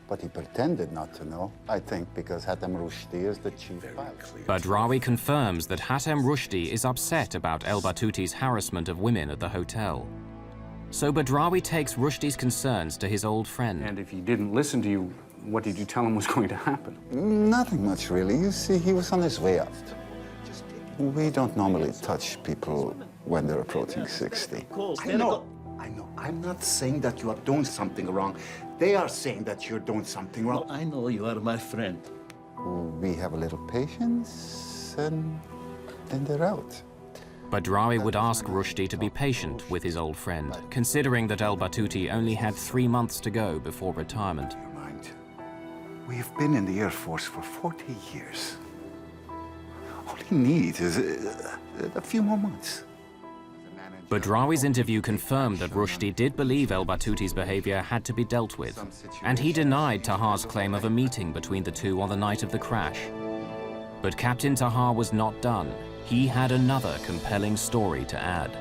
But he pretended not to know, I think, because Khatem Rushdie is the chief pilot. Badrawi confirms that Khatem Rushdie is upset about El Batouti's harassment of women at the hotel. So Badrawi takes Rushdie's concerns to his old friend. And if he didn't listen to you, what did you tell him was going to happen? Nothing much, really. You see, he was on his way out. We don't normally touch people when they're approaching 60. I know. I'm not saying that you are doing something wrong. They are saying that you're doing something wrong. I know you are my friend. We have a little patience, and then they're out. Badrawi would ask Rushdie to be patient with his old friend, considering that El Batouti only had 3 months to go before retirement. We've been in the Air Force for 40 years. All he needs is a few more months. Badrawi's interview confirmed that Rushdie did believe El Batouti's behavior had to be dealt with, and he denied Taha's claim of a meeting between the two on the night of the crash. But Captain Taha was not done. He had another compelling story to add.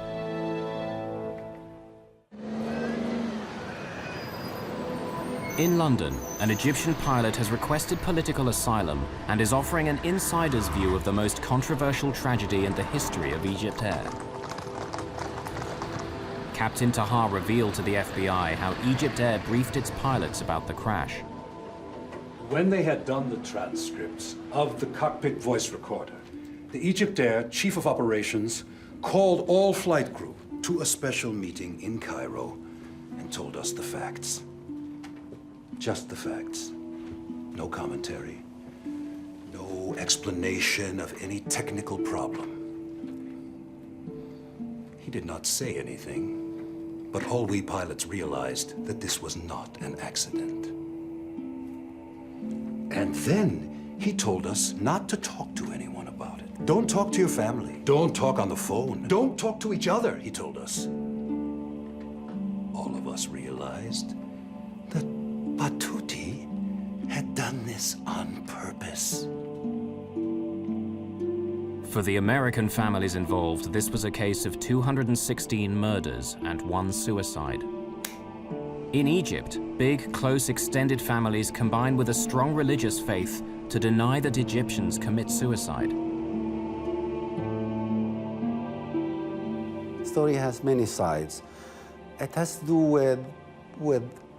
In London, an Egyptian pilot has requested political asylum and is offering an insider's view of the most controversial tragedy in the history of EgyptAir. Captain Tahar revealed to the FBI how EgyptAir briefed its pilots about the crash. When they had done the transcripts of the cockpit voice recorder, the EgyptAir chief of operations called all flight crew to a special meeting in Cairo and told us the facts. Just the facts. No commentary. No explanation of any technical problem. He did not say anything, but all we pilots realized that this was not an accident. And then he told us not to talk to anyone about it. Don't talk to your family. Don't talk on the phone. Don't talk to each other, he told us. All of us realized that Batuti had done this on purpose. For the American families involved, this was a case of 216 murders and 1 suicide. In Egypt, big, close, extended families combine with a strong religious faith to deny that Egyptians commit suicide. The story has many sides. It has to do with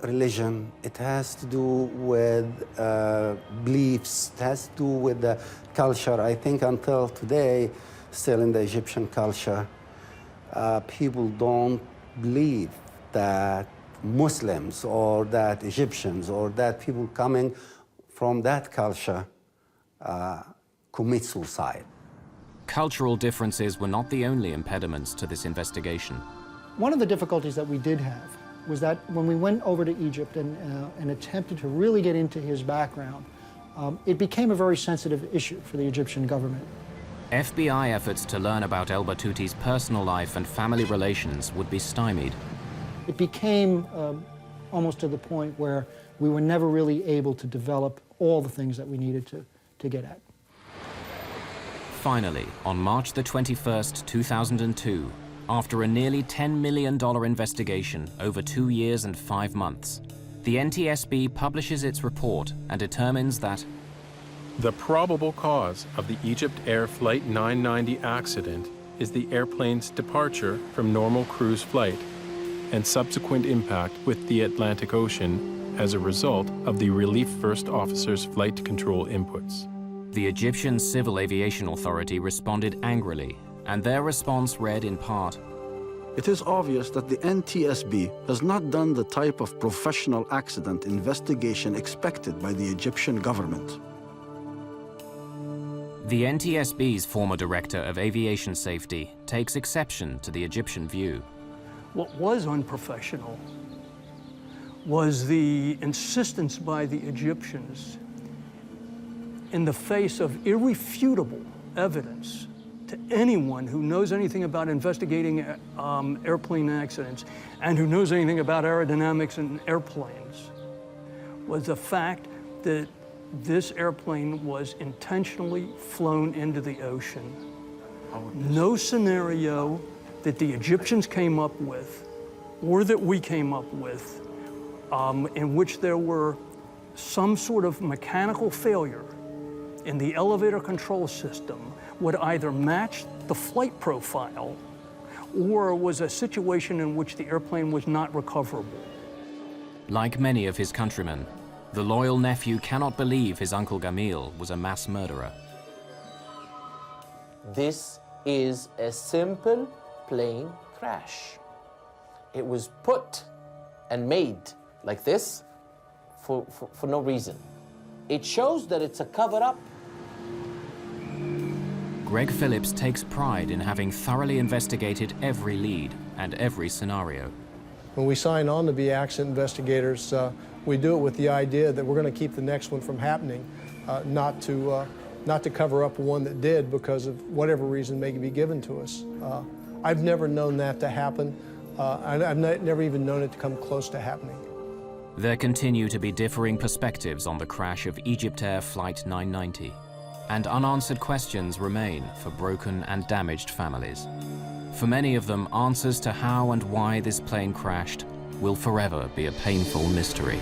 religion. It has to do with beliefs. It has to do with the culture. I think until today, still in the Egyptian culture, people don't believe that Muslims or that Egyptians or that people coming from that culture commit suicide. Cultural differences were not the only impediments to this investigation. One of the difficulties that we did have was that when we went over to Egypt and attempted to really get into his background, it became a very sensitive issue for the Egyptian government. FBI efforts to learn about El Batuti's personal life and family relations would be stymied. It became almost to the point where we were never really able to develop all the things that we needed to get at. Finally, on March the 21st, 2002, after a nearly $10 million investigation over 2 years and 5 months, the NTSB publishes its report and determines that the probable cause of the EgyptAir Flight 990 accident is the airplane's departure from normal cruise flight and subsequent impact with the Atlantic Ocean as a result of the Relief First Officer's flight control inputs. The Egyptian Civil Aviation Authority responded angrily, and their response read in part, It is obvious that the NTSB has not done the type of professional accident investigation expected by the Egyptian government. The NTSB's former director of aviation safety takes exception to the Egyptian view. What was unprofessional was the insistence by the Egyptians in the face of irrefutable evidence to anyone who knows anything about investigating airplane accidents and who knows anything about aerodynamics in airplanes, was the fact that this airplane was intentionally flown into the ocean. No scenario that the Egyptians came up with, or that we came up with, in which there were some sort of mechanical failure in the elevator control system would either match the flight profile or was a situation in which the airplane was not recoverable. Like many of his countrymen, the loyal nephew cannot believe his uncle Gamil was a mass murderer. This is a simple plane crash. It was put and made like this for no reason. It shows that it's a cover-up. Greg Phillips takes pride in having thoroughly investigated every lead and every scenario. When we sign on to be accident investigators, we do it with the idea that we're going to keep the next one from happening, not to cover up one that did because of whatever reason may be given to us. I've never known that to happen. I've never even known it to come close to happening. There continue to be differing perspectives on the crash of EgyptAir Flight 990, and unanswered questions remain for broken and damaged families. For many of them, answers to how and why this plane crashed will forever be a painful mystery.